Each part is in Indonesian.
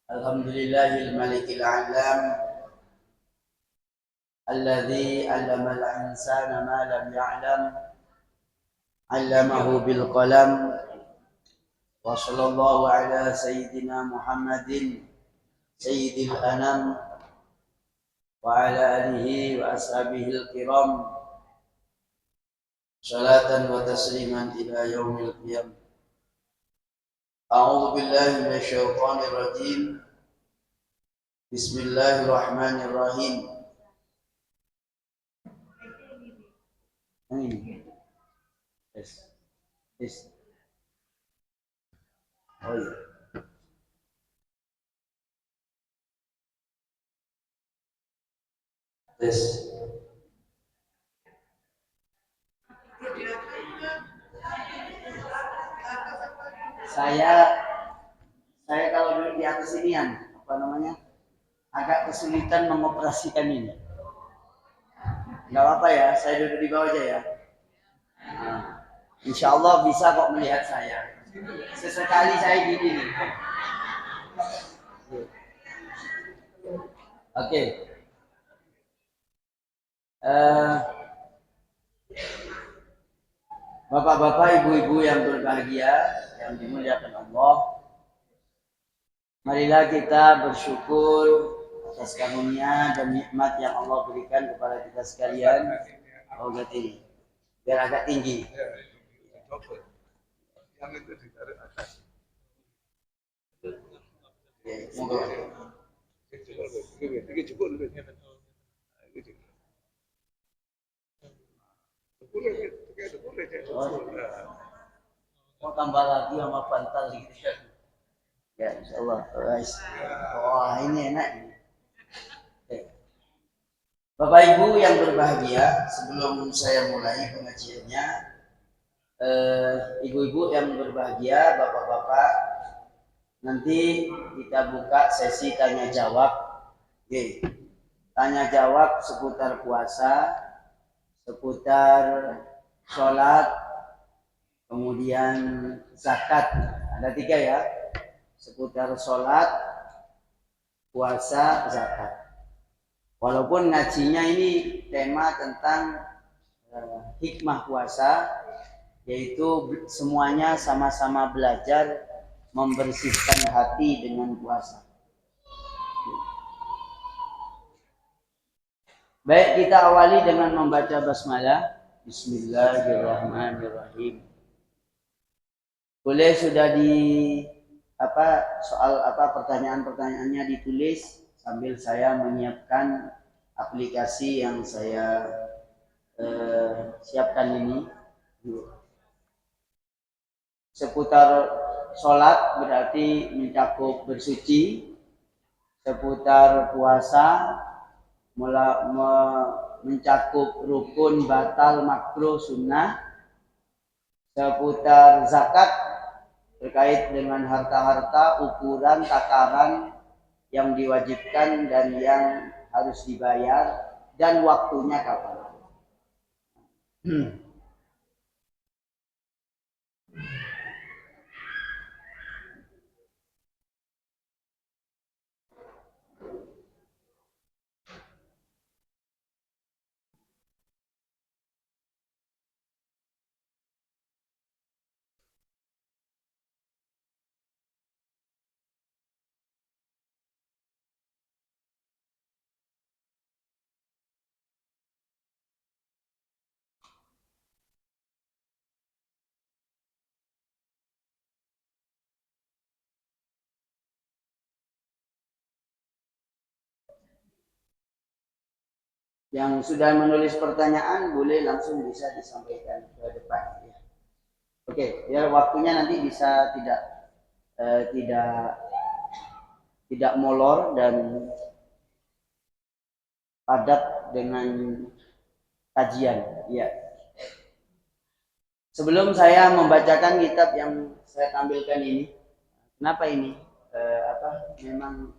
Alhamdulillahil malikil alam alladzi 'allamal insana ma lam ya'lam 'allamahu bil qalam wa sallallahu ala sayyidina Muhammadin sayyidil anam wa ala alihi wa ashabihil kiram salatan wa tasliman ila yaumil qiyamah. A'udzu billahi minasyaitonir rajim. Bismillahirrahmanirrahim. Yes. Yes. Oh iya. Yes. Saya kalau duduk di atas ini agak kesulitan mengoperasikan ini. Nggak apa ya, saya duduk di bawah aja ya. Nah, insya Allah bisa kok melihat saya. Sesekali saya gini nih. Oke. Bapak-bapak, ibu-ibu yang berbahagia, yang dimuliakan Allah, marilah kita bersyukur atas karunia dan nikmat yang Allah berikan kepada kita sekalian. Oh, ini biar agak tinggi. Yang itu ditarik atas. Mau tambah lagi sama pantal gitu ya. Ya, insyaallah. Guys. Wah, ini enak. Bapak Ibu yang berbahagia, sebelum saya mulai pengajiannya, ibu-ibu yang berbahagia, bapak-bapak, nanti kita buka sesi tanya jawab. Oke. Tanya jawab seputar puasa, seputar sholat, kemudian zakat. Ada 3 ya, seputar sholat, puasa, zakat. Walaupun ngajinya ini tema tentang hikmah puasa, yaitu semuanya sama-sama belajar membersihkan hati dengan puasa. Baik, kita awali dengan membaca basmalah. Bismillahirrahmanirrahim. Boleh sudah pertanyaan-pertanyaannya ditulis sambil saya menyiapkan aplikasi yang saya siapkan ini. Seputar sholat berarti mencakup bersuci. Seputar puasa mencakup rukun, batal, makruh, sunnah. Seputar zakat terkait dengan harta-harta, ukuran, takaran yang diwajibkan dan yang harus dibayar, dan waktunya kapan. Yang sudah menulis pertanyaan boleh langsung bisa disampaikan ke depan. Oke, ya waktunya nanti bisa tidak molor dan padat dengan kajian. Ya. Sebelum saya membacakan kitab yang saya tampilkan ini, kenapa ini? Memang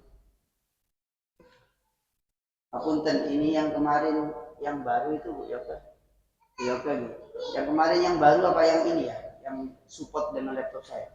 apunten ini yang kemarin yang baru itu Bu Yoga. Yoga nih. Yang kemarin yang baru apa yang ini ya? Yang support dengan laptop saya.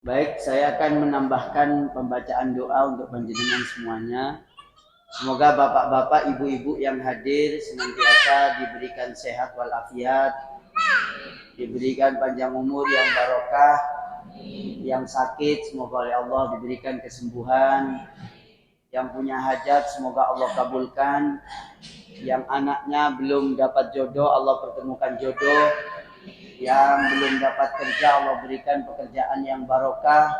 Baik, saya akan menambahkan pembacaan doa untuk panjenengan semuanya. Semoga bapak-bapak, ibu-ibu yang hadir senantiasa diberikan sehat walafiat, diberikan panjang umur yang barokah, yang sakit semoga oleh Allah diberikan kesembuhan, yang punya hajat semoga Allah kabulkan, yang anaknya belum dapat jodoh Allah pertemukan jodoh, yang belum dapat kerja Allah berikan pekerjaan yang barokah,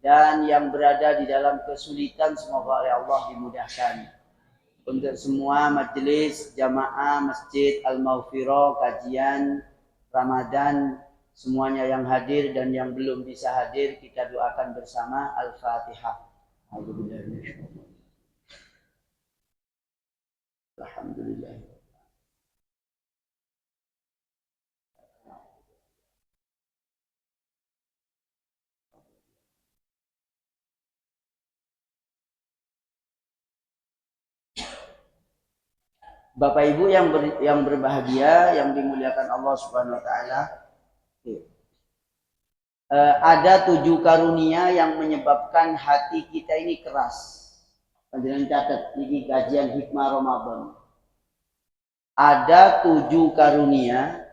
dan yang berada di dalam kesulitan semoga oleh Allah dimudahkan. Untuk semua majelis jamaah Masjid Al-Maghfirah kajian Ramadan, semuanya yang hadir dan yang belum bisa hadir, kita doakan bersama. Al-Fatihah. Alhamdulillah. Bapak Ibu yang berbahagia, yang dimuliakan Allah Subhanahu wa taala. Ada 7 karunia yang menyebabkan hati kita ini keras. Panjenengan catat, ini kajian hikmah Ramadan. Ada 7 karunia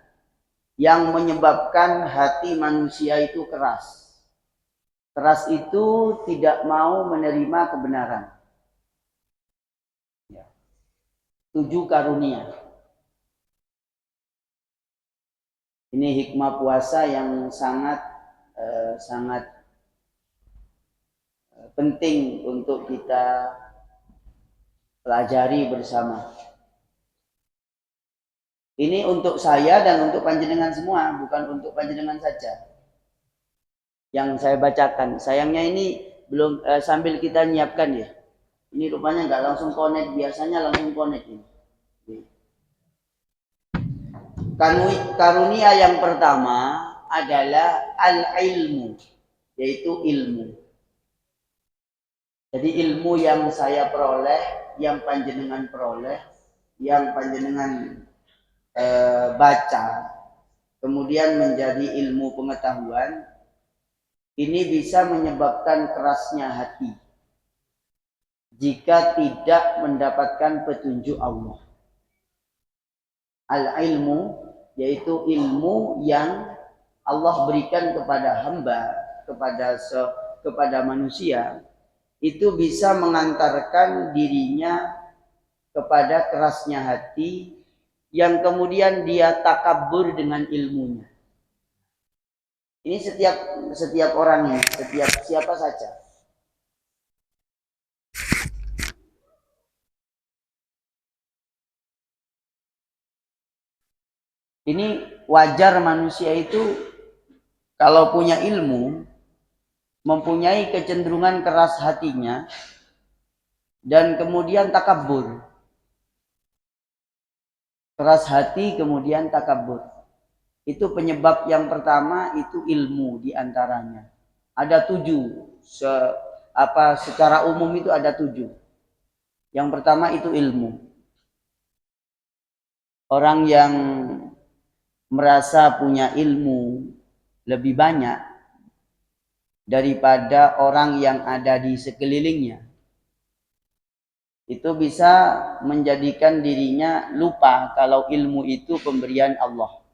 yang menyebabkan hati manusia itu keras. Keras itu tidak mau menerima kebenaran. 7 karunia. Ini hikmah puasa yang sangat penting untuk kita pelajari bersama. Ini untuk saya dan untuk panjenengan semua, bukan untuk panjenengan saja. Yang saya bacakan, sayangnya ini belum sambil kita nyiapkan ya. Ini rupanya nggak langsung connect, biasanya langsung connect ini. Karunia yang pertama adalah al-ilmu, yaitu ilmu. Jadi ilmu yang saya peroleh, yang panjenengan peroleh, yang panjenengan baca, kemudian menjadi ilmu pengetahuan, ini bisa menyebabkan kerasnya hati jika tidak mendapatkan petunjuk Allah. Al-ilmu yaitu ilmu yang Allah berikan kepada hamba, kepada manusia, itu bisa mengantarkan dirinya kepada kerasnya hati yang kemudian dia takabur dengan ilmunya. Ini setiap orang ini, setiap siapa saja. Ini wajar manusia itu kalau punya ilmu, mempunyai kecenderungan keras hatinya, dan kemudian takabur. Keras hati kemudian takabur. Itu penyebab yang pertama, itu ilmu diantaranya. Ada 7. Secara umum itu ada 7. Yang pertama itu ilmu. Orang yang merasa punya ilmu lebih banyak daripada orang yang ada di sekelilingnya, itu bisa menjadikan dirinya lupa kalau ilmu itu pemberian Allah.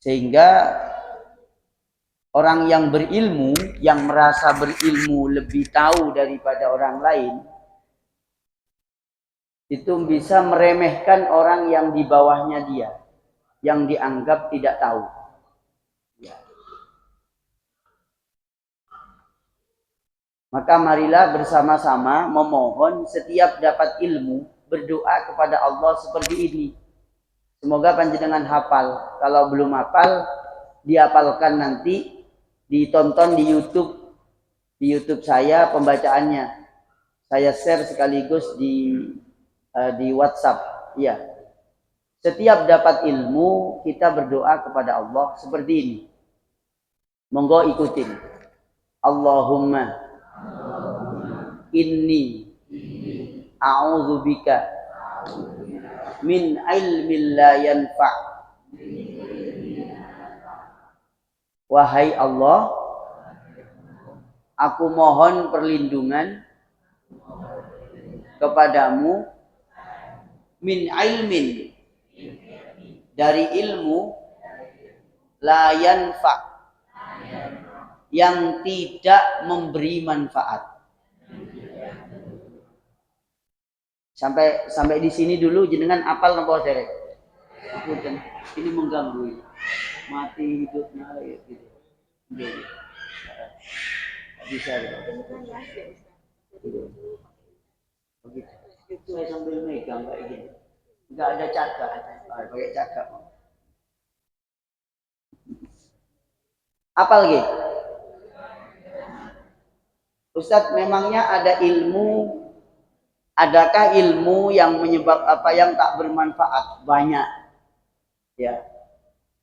Sehingga orang yang berilmu, yang merasa berilmu lebih tahu daripada orang lain, itu bisa meremehkan orang yang di bawahnya dia, yang dianggap tidak tahu. Maka marilah bersama-sama memohon setiap dapat ilmu, berdoa kepada Allah seperti ini. Semoga panjenengan hafal. Kalau belum hafal, dihafalkan nanti, ditonton di YouTube saya pembacaannya. Saya share sekaligus di WhatsApp. Ya. Setiap dapat ilmu, kita berdoa kepada Allah seperti ini. Monggo ikutin. Allahumma inni a'udzubika min ilmin la yanfa' Wahai Allah, aku mohon perlindungan kepadamu min ilmin, dari ilmu la yanfa, yang tidak memberi manfaat. Sampai di sini dulu jenengan apal napa derek? Ini mengganggu. Mati hidupnya gitu. Bisa ya. Begitu. Saya sambil megang kayak gini. Enggak ada cakak. Pakai cakak. Apa lagi? Ustadz, memangnya ada ilmu, adakah ilmu yang menyebab apa yang tak bermanfaat? Banyak. Ya.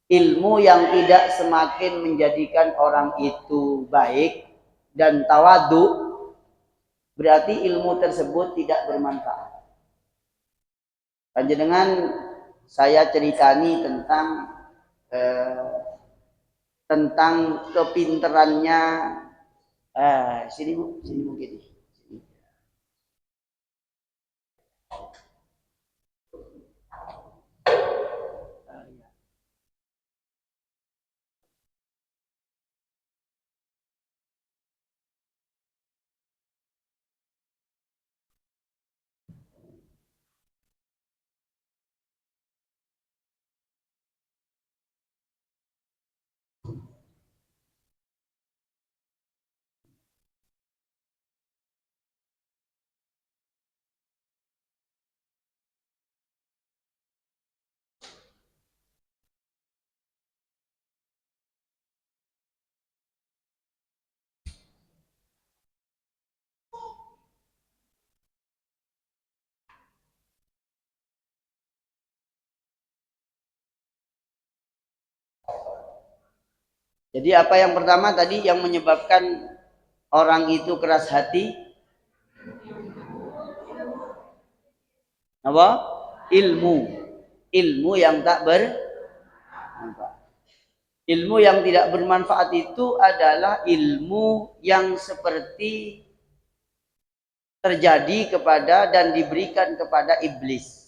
Ilmu yang tidak semakin menjadikan orang itu baik dan tawadu, berarti ilmu tersebut tidak bermanfaat. Panjenengan saya ceritani tentang kepinterannya sini mungkin. Jadi apa yang pertama tadi yang menyebabkan orang itu keras hati? Apa? Ilmu. Ilmu yang tak bermanfaat. Ilmu yang tidak bermanfaat itu adalah ilmu yang seperti terjadi kepada dan diberikan kepada iblis.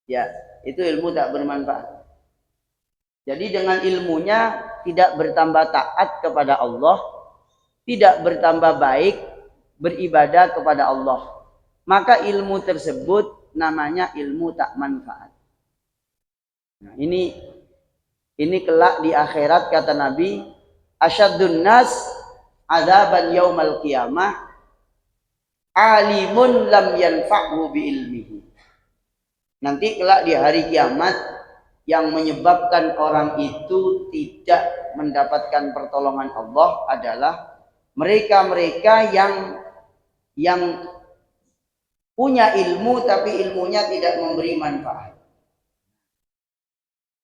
Ya, itu ilmu tak bermanfaat. Jadi dengan ilmunya tidak bertambah taat kepada Allah, tidak bertambah baik beribadah kepada Allah, maka ilmu tersebut namanya ilmu tak manfaat. Nah, ini kelak di akhirat kata Nabi, asyaddun nas adzaban yaumal qiyamah alimun lam yanfa'hu bi ilmihi. Nanti kelak di hari kiamat yang menyebabkan orang itu tidak mendapatkan pertolongan Allah adalah mereka-mereka yang punya ilmu tapi ilmunya tidak memberi manfaat.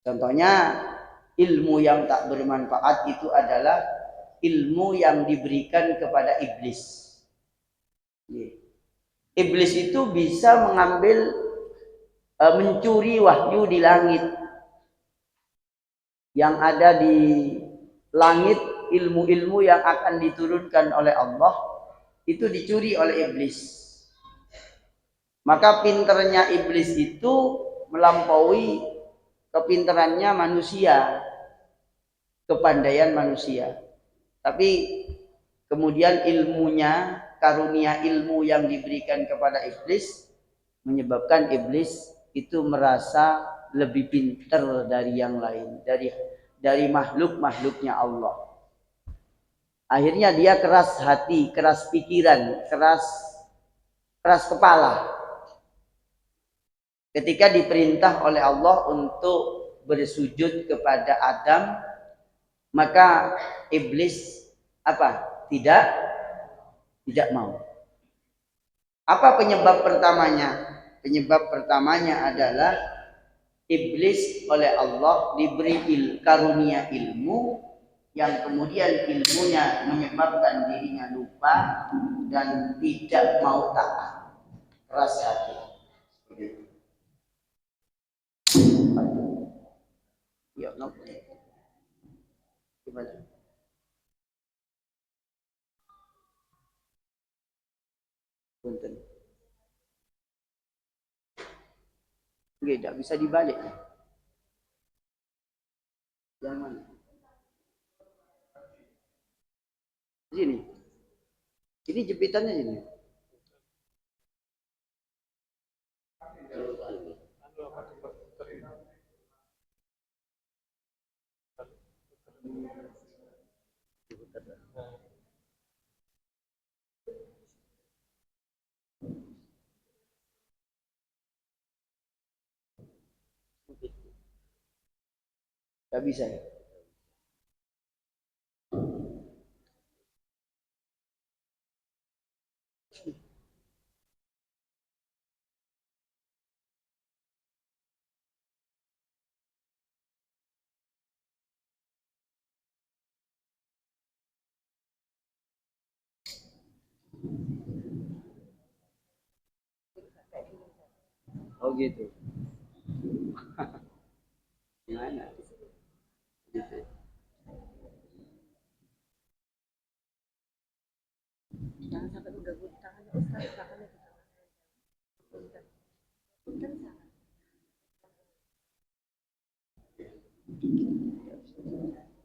Contohnya ilmu yang tak bermanfaat itu adalah ilmu yang diberikan kepada iblis. Iblis itu bisa mencuri wahyu di langit. Yang ada di langit, ilmu-ilmu yang akan diturunkan oleh Allah itu dicuri oleh iblis. Maka pinternya iblis itu melampaui kepinterannya manusia, kepandaian manusia. Tapi kemudian ilmunya, karunia ilmu yang diberikan kepada iblis menyebabkan iblis itu merasa lebih pintar dari yang lain, dari makhluk-makhluknya Allah. Akhirnya dia keras hati, keras pikiran, keras kepala. Ketika diperintah oleh Allah untuk bersujud kepada Adam, maka iblis apa? Tidak mau. Apa penyebab pertamanya? Penyebab pertamanya adalah iblis oleh Allah diberi karunia ilmu yang kemudian ilmunya menyebabkan dirinya lupa dan tidak mau taat, keras hati. Ya, Gimana? Punten. Tidak bisa dibalik. Yang mana? Sini. Ini jepitannya sini. Gak bisa ya? Oh gitu. Gimana? Gitu. Jangan sampai mengganggu tangannya Ustaz, tangannya di tangan. Punten sangat.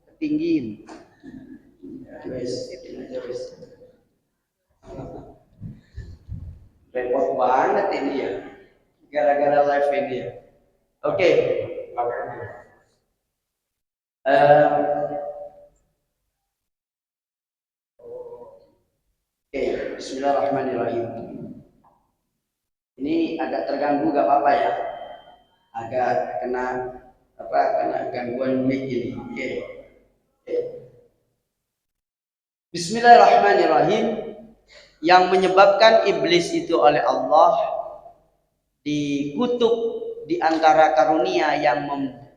Ketinggiin. Repot banget ini ya. Gara-gara live ini ya. Oke. Oke, bismillahirrahmanirrahim. Ini agak terganggu gak apa-apa ya. Agak kena gangguan mic ini. Oke. Bismillahirrahmanirrahim. Yang menyebabkan iblis itu oleh Allah dikutuk di antara karunia yang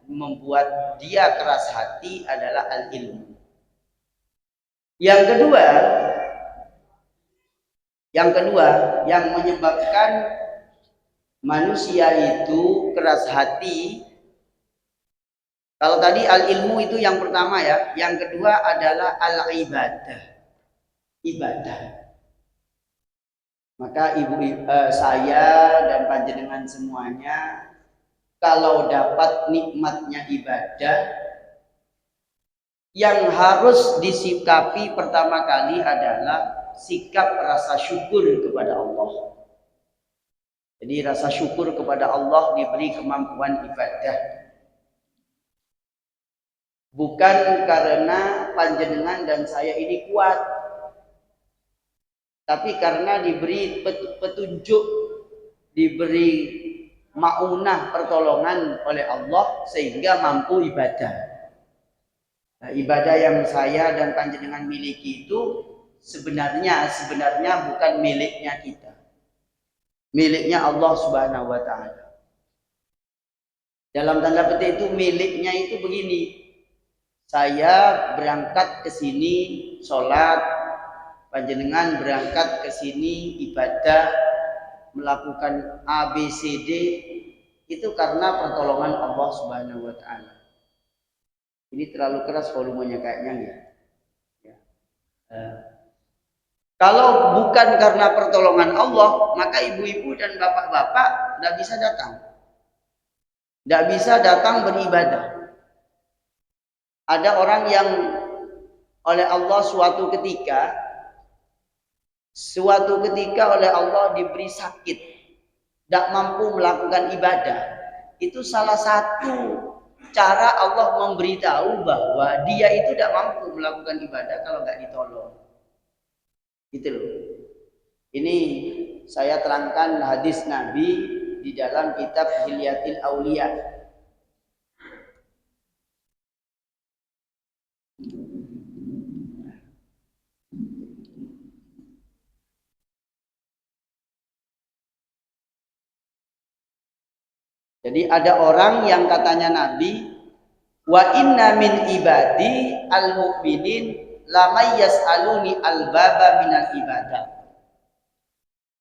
membuat dia keras hati adalah al-ilmu. Yang kedua yang menyebabkan manusia itu keras hati. Kalau tadi al-ilmu itu yang pertama ya, yang kedua adalah al-ibadah. Ibadah. Maka saya dan panjenengan semuanya kalau dapat nikmatnya ibadah, yang harus disikapi pertama kali adalah sikap rasa syukur kepada Allah. Jadi rasa syukur kepada Allah diberi kemampuan ibadah. Bukan karena panjenengan dan saya ini kuat, tapi karena diberi petunjuk, diberi maunah pertolongan oleh Allah sehingga mampu ibadah. Nah, ibadah yang saya dan panjenengan miliki itu sebenarnya bukan miliknya kita. Miliknya Allah Subhanahu wa taala. Dalam tanda petik itu miliknya itu begini. Saya berangkat ke sini sholat, panjenengan berangkat ke sini ibadah, melakukan ABCD itu karena pertolongan Allah Subhanahu wa taala. Ini terlalu keras volumenya kayaknya ya. Kalau bukan karena pertolongan Allah, maka ibu-ibu dan bapak-bapak tidak bisa datang. Tidak bisa datang beribadah. Ada orang yang oleh Allah suatu ketika oleh Allah diberi sakit, tidak mampu melakukan ibadah. Itu salah satu cara Allah memberitahu bahwa dia itu tidak mampu melakukan ibadah kalau nggak ditolong. Gitu loh. Ini saya terangkan hadis Nabi di dalam kitab Hilyatil Aulia. Jadi ada orang yang katanya Nabi, wa inna min ibadi al-mu'minin lamay yas'aluni al-baba minal ibadah.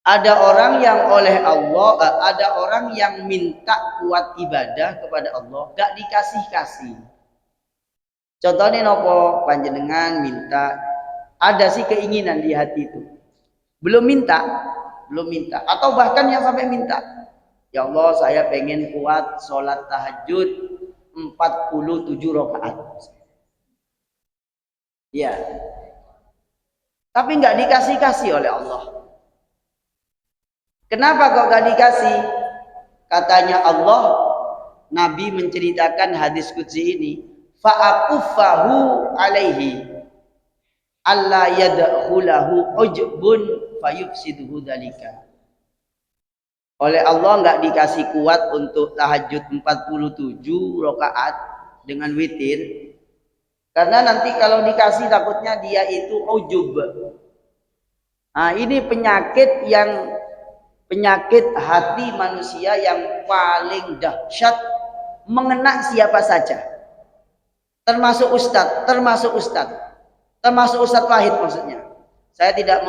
Ada orang yang oleh Allah, ada orang yang minta kuat ibadah kepada Allah, gak dikasih-kasih. Contohnya nopo panjenengan minta, ada sih keinginan di hati itu. Belum minta, atau bahkan yang sampai minta. Ya Allah, saya pengen kuat sholat tahajud 47 rakaat. Ya. Tapi nggak dikasih-kasih oleh Allah. Kenapa kok nggak dikasih? Katanya Allah, Nabi menceritakan hadis qudsi ini, fa'akufahu alaihi alla yadkhulahu ujbun fayufsiduhu dzalika. Oleh Allah nggak dikasih kuat untuk tahajud 47 rakaat dengan witir. Karena nanti kalau dikasih takutnya dia itu ujub. Nah, ini penyakit hati manusia yang paling dahsyat, mengena siapa saja. Termasuk Ustadz Wahid maksudnya. Saya tidak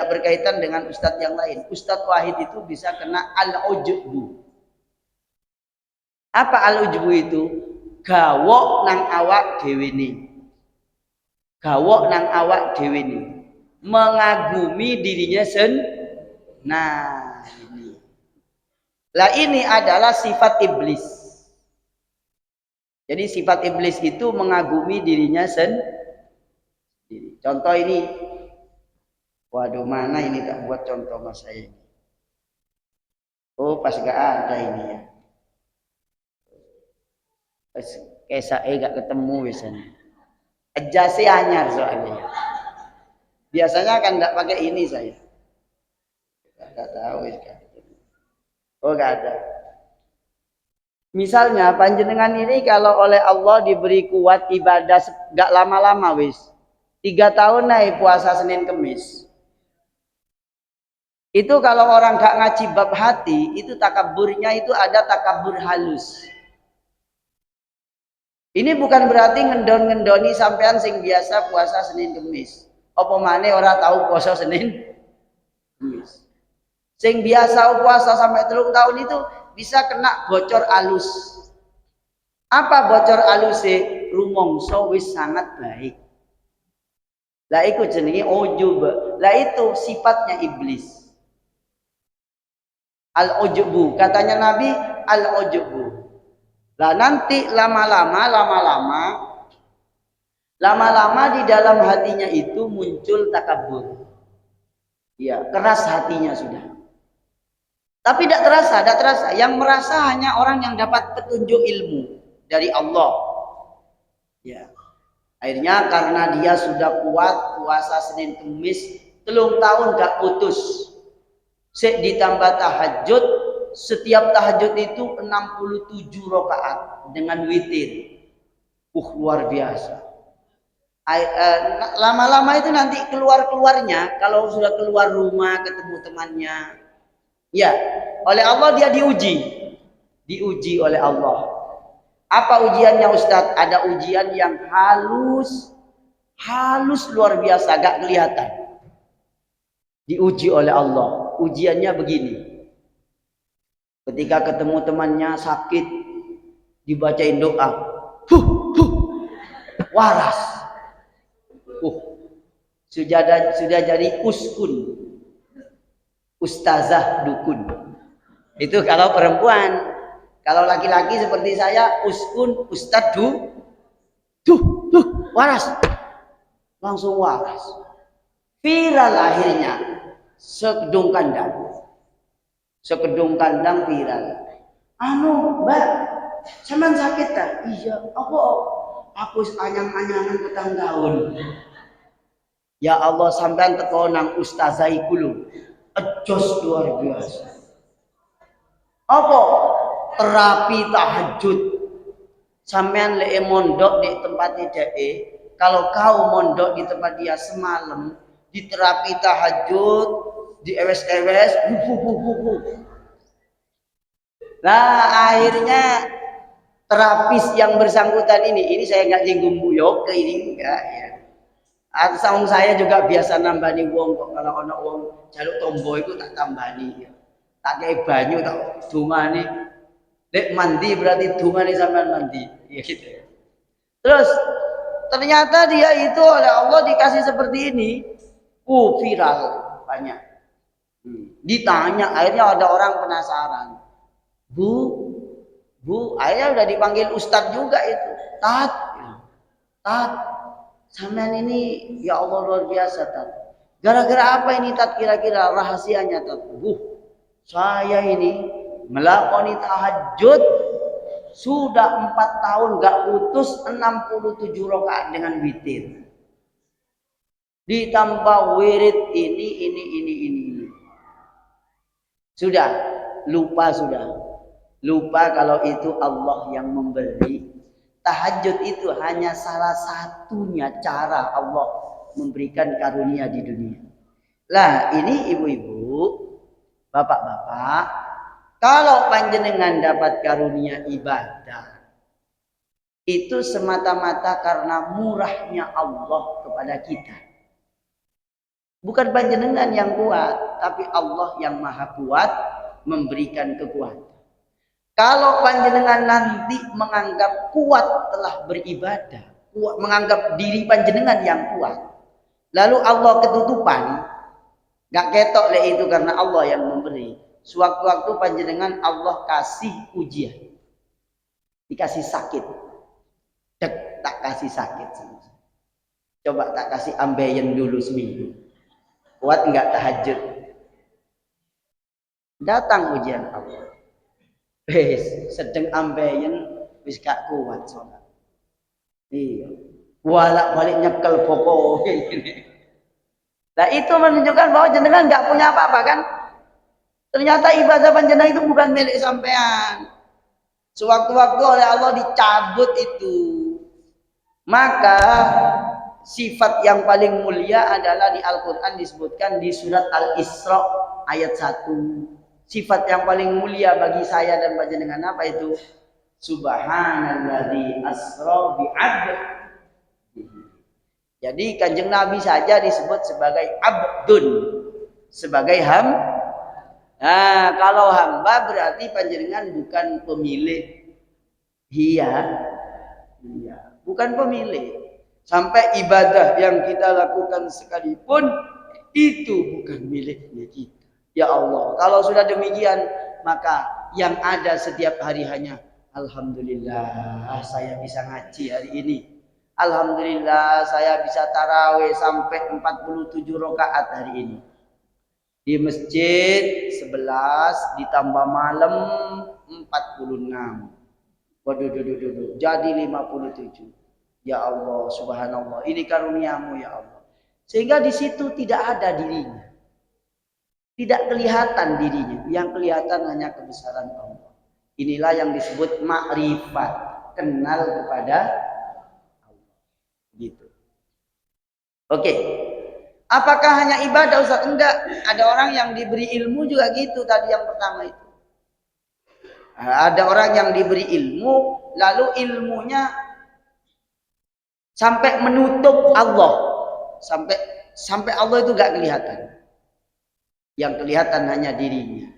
berkaitan dengan Ustadz yang lain. Ustadz Wahid itu bisa kena al-ujbu. Apa al-ujbu itu? Gawok nang awak dhewe ni. Mengagumi dirinya Nah, ini. Lah ini adalah sifat iblis. Jadi sifat iblis itu mengagumi dirinya sendiri. Contoh ini. Waduh, mana ini tak buat contoh mas saya ini. Oh, pas gak ada ini ya. Kayak saya gak ketemu biasanya. Ejasi anyar soalnya. Biasanya kan gak pakai ini saya. Gak tahu ya. Oh, gak ada. Misalnya panjenengan ini kalau oleh Allah diberi kuat ibadah gak lama-lama wis. 3 tahun naik puasa Senin Kemis. Itu kalau orang gak ngaji bab hati, itu takaburnya itu ada takabur halus. Ini bukan berarti ngendoni sampean sing biasa puasa Senin Kemis. Apa maneh ora tahu puasa Senin Kemis. Sing biasa puasa sampai 3 tahun itu bisa kena bocor alus. Apa bocor alus sih? Rumongso wis sangat baik. Lah iku jenenge ujub. Lah itu sifatnya iblis. Al-ujbu, katanya Nabi al-ujbu. Lah nanti lama-lama di dalam hatinya itu muncul takabur. Ya, keras hatinya sudah. Tapi tidak terasa. Yang merasa hanya orang yang dapat petunjuk ilmu dari Allah. Ya. Akhirnya karena dia sudah kuat puasa Senin Kemis 3 tahun gak putus. Ditambah tahajud, setiap tahajud itu 67 rakaat dengan witir. Luar biasa. Lama-lama itu nanti keluarnya kalau sudah keluar rumah ketemu temannya. Ya, oleh Allah dia diuji oleh Allah. Apa ujiannya Ustadz? Ada ujian yang halus luar biasa, gak kelihatan. Diuji oleh Allah. Ujiannya begini. Ketika ketemu temannya sakit, dibacain doa. Waras. Sudah jadi uskun. Ustazah dukun. Itu kalau perempuan. Kalau laki-laki seperti saya, uskun, ustad waras. Langsung waras. Viral akhirnya. Sekedung kandang viral. Mbak, sampean sakit tak? Iya, aku anyang-anyangan 4 tahun. Ya Allah, sampean teko nang ustazah iku lho. Ejos luar biasa. Apa? Terapi tahajud. Sampean lek mondok di tempat dhek, kalau kau mondok di tempat dia semalam, di terapi tahajud, di ewes-ewes, Nah, akhirnya terapis yang bersangkutan ini saya nggak jinggung Bu Yoke ini enggak ya. Atau saya juga biasa nambani wong kok, kalau ono wong jaluk tombo itu tak tambani ya. Tak kayak banyu tak dungani. Lek mandi berarti dungani sampean mandi. Ya gitu. Terus ternyata dia itu oleh Allah dikasih seperti ini, viral banyak. Ditanya, akhirnya ada orang penasaran. Bu, akhirnya udah dipanggil ustadz juga itu. Tat, sampean ini ya Allah luar biasa Tat. Gara-gara apa ini Tat kira-kira rahasianya Tat? Saya ini melakoni tahajud sudah 4 tahun gak putus 67 rakaat dengan witir. Ditambah wirid ini. Sudah, lupa. Lupa kalau itu Allah yang memberi. Tahajud itu hanya salah satunya cara Allah memberikan karunia di dunia. Lah, ini ibu-ibu, bapak-bapak, kalau panjenengan dapat karunia ibadah, itu semata-mata karena murahnya Allah kepada kita. Bukan panjenengan yang kuat, tapi Allah yang maha kuat memberikan kekuatan. Kalau panjenengan nanti menganggap kuat telah beribadah, menganggap diri panjenengan yang kuat, lalu Allah ketutupan, gak ketok le itu karena Allah yang memberi. Sewaktu-waktu panjenengan Allah kasih ujian, dikasih sakit, tak kasih sakit. Coba tak kasih ambeien dulu seminggu, kuat nggak tahajud? Datang ujian Allah. Sedang ambeien wis gak kuat sholat. Iya. Bolak-balik nyekel pokok gini. Nah itu menunjukkan bahwa jenengan nggak punya apa-apa kan? Ternyata ibadah panjenengan itu bukan milik sampean. Sewaktu-waktu oleh Allah dicabut itu. Maka sifat yang paling mulia adalah di Al-Quran disebutkan di surat Al-Isra ayat 1. Sifat yang paling mulia bagi saya dan panjenengan apa itu? Subhanalladzi asra bi'abd. Jadi Kanjeng Nabi saja disebut sebagai abdun, sebagai Nah, kalau hamba berarti panjenengan bukan pemilik. Iya, bukan pemilik. Sampai ibadah yang kita lakukan sekalipun itu bukan miliknya kita. Ya Allah, kalau sudah demikian, maka yang ada setiap hari hanya alhamdulillah saya bisa ngaji hari ini. Alhamdulillah saya bisa tarawih sampai 47 rakaat hari ini. Di masjid 11 ditambah malam 46. Waduh, jadi 57. Ya Allah, subhanallah, ini karuniamu ya Allah. Sehingga di situ tidak ada dirinya. Tidak kelihatan dirinya, yang kelihatan hanya kebesaran Allah. Inilah yang disebut makrifat, kenal kepada Allah. Gitu. Oke. Apakah hanya ibadah Ustaz? Enggak. Ada orang yang diberi ilmu juga gitu tadi yang pertama itu. Ada orang yang diberi ilmu, lalu ilmunya sampai menutup Allah. Sampai Allah itu enggak kelihatan. Yang kelihatan hanya dirinya.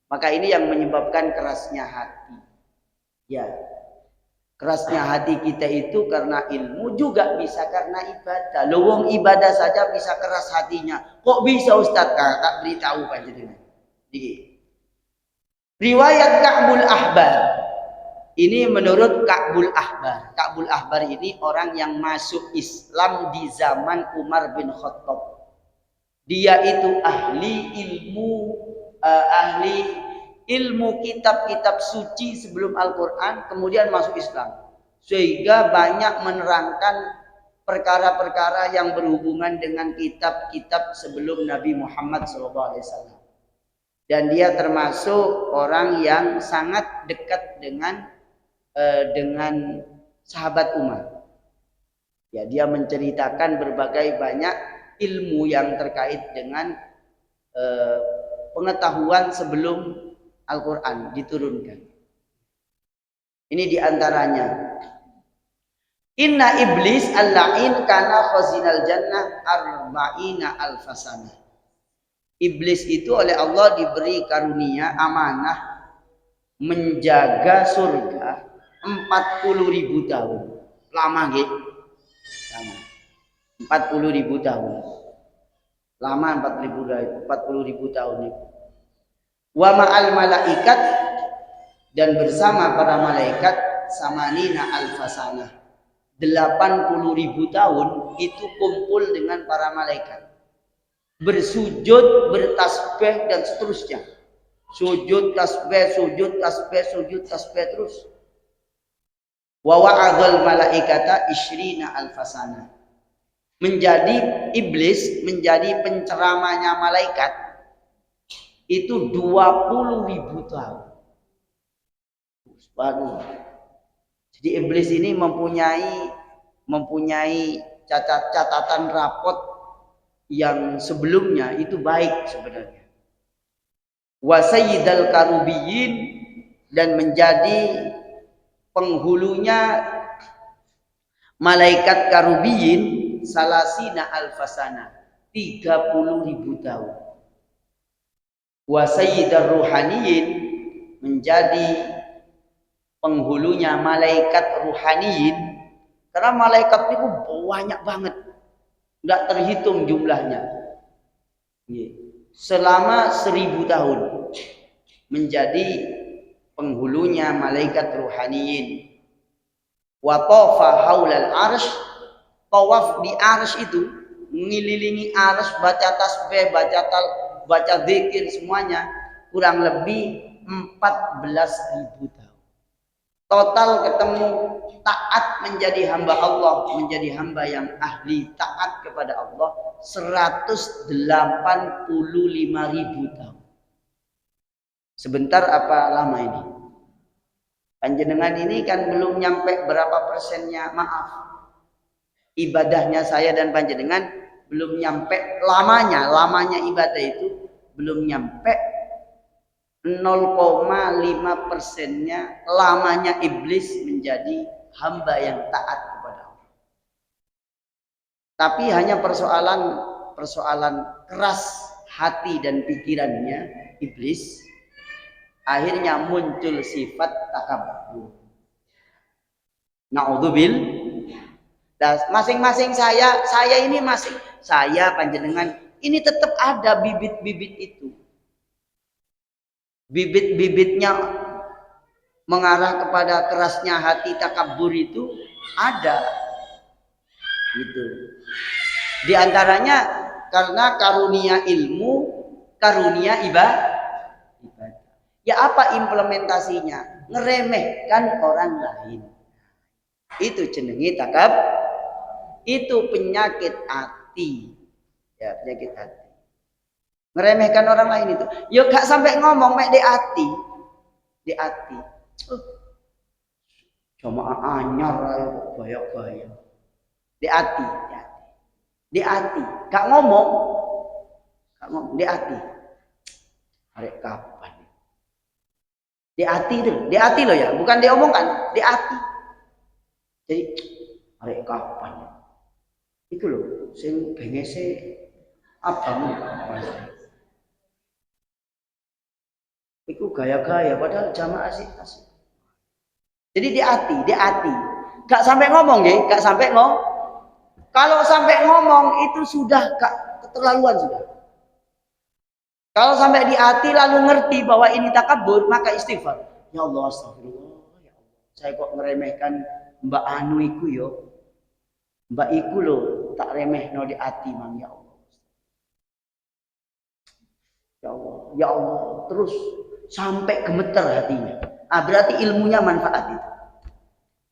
Maka ini yang menyebabkan kerasnya hati. Ya. Kerasnya hati kita itu karena ilmu, juga bisa karena ibadah. Lowong ibadah saja bisa keras hatinya. Kok bisa Ustaz? Tak beritahu panjenengan. Riwayat Ka'bul Ahbar. Ini menurut Ka'bul Ahbar. Ka'bul Ahbar ini orang yang masuk Islam di zaman Umar bin Khattab. Dia itu ahli ilmu kitab-kitab suci sebelum Al-Quran, kemudian masuk Islam. Sehingga banyak menerangkan perkara-perkara yang berhubungan dengan kitab-kitab sebelum Nabi Muhammad SAW. Dan dia termasuk orang yang sangat dekat dengan sahabat Umar. Ya, dia menceritakan berbagai banyak ilmu yang terkait dengan pengetahuan sebelum Al-Quran diturunkan. Ini diantaranya. Inna iblis al-la'in kana khazinal jannah arba'ina alfasana. Iblis itu oleh Allah diberi karunia amanah menjaga surga 40.000 tahun. Lama gitu. Lama. 40.000 tahun. Lama 40.000 tahun itu. Wa ma'al malaikat, dan bersama para malaikat samanina alfasana. 80.000 tahun itu kumpul dengan para malaikat. Bersujud, bertasbih dan seterusnya. Sujud, tasbih, sujud, tasbih, sujud, tasbih terus. Wa wa'adzal malaikata isyrina alfasana. Menjadi iblis, menjadi penceramahnya malaikat itu 20.000 tahun. Subhanallah. Jadi iblis ini mempunyai catatan rapot yang sebelumnya itu baik sebenarnya. Wa sayyidal karubiyin, dan menjadi penghulunya malaikat karubiyin salasina alfasana, 30.000 tahun. Wa sayyidar ruhaniyin, menjadi penghulunya malaikat ruhaniyin, karena malaikat itu banyak banget, nggak terhitung jumlahnya. Selama 1000 tahun menjadi penghulunya malaikat ruhaniyin. Wa tafa haulal arsh, tawaf di arsy itu, mengelilingi arsy, baca tasbih, baca zikir semuanya, kurang lebih 14.000 tahun. Total ketemu taat menjadi hamba Allah, menjadi hamba yang ahli taat kepada Allah 185.000 tahun. Sebentar apa lama ini? Panjenengan ini kan belum nyampe berapa persennya, maaf. Ibadahnya saya dan panjenengan belum nyampe lamanya ibadah itu belum nyampe 0,5%-nya lamanya iblis menjadi hamba yang taat kepada Allah. Tapi hanya persoalan keras hati dan pikirannya iblis, akhirnya muncul sifat takabbur. Naudzubil. Dan masing-masing saya panjenengan ini tetap ada bibit-bibit itu. Bibit-bibitnya mengarah kepada kerasnya hati takabbur itu ada. Gitu. Di antaranya karena karunia ilmu, karunia ibadah. Ya apa implementasinya? Ngeremehkan orang lain. Itu jenenge takab. Itu penyakit hati. Ya, penyakit hati. Ngeremehkan orang lain itu. Ya gak sampai ngomong mek di hati. Di hati. Jamaah anyar ayo gaya-gaya. Di hati, di hati. Di hati. Gak ngomong. Di hati. Arek kapan? Di hati itu, di hati loh ya, bukan diomongkan, di hati. Jadi arek kapan? Itu loh, sing bengese abang. Iku gaya-gaya padahal jamaah asik. Jadi di hati. Gak sampai ngomong ya, gak sampai ngomong. Kalau sampai ngomong itu sudah keterlaluan sudah. Kalau sampai di hati lalu ngerti bahwa ini takabur, maka istighfar. Ya Allah, astagfirullah. Ya Allah, saya kok ngeremehkan Mbak Anu iku yo. Mbak iku lo tak remeh no di hati mang, ya Allah. Ya Allah, terus sampai gemeter hatinya. Berarti ilmunya manfaat itu.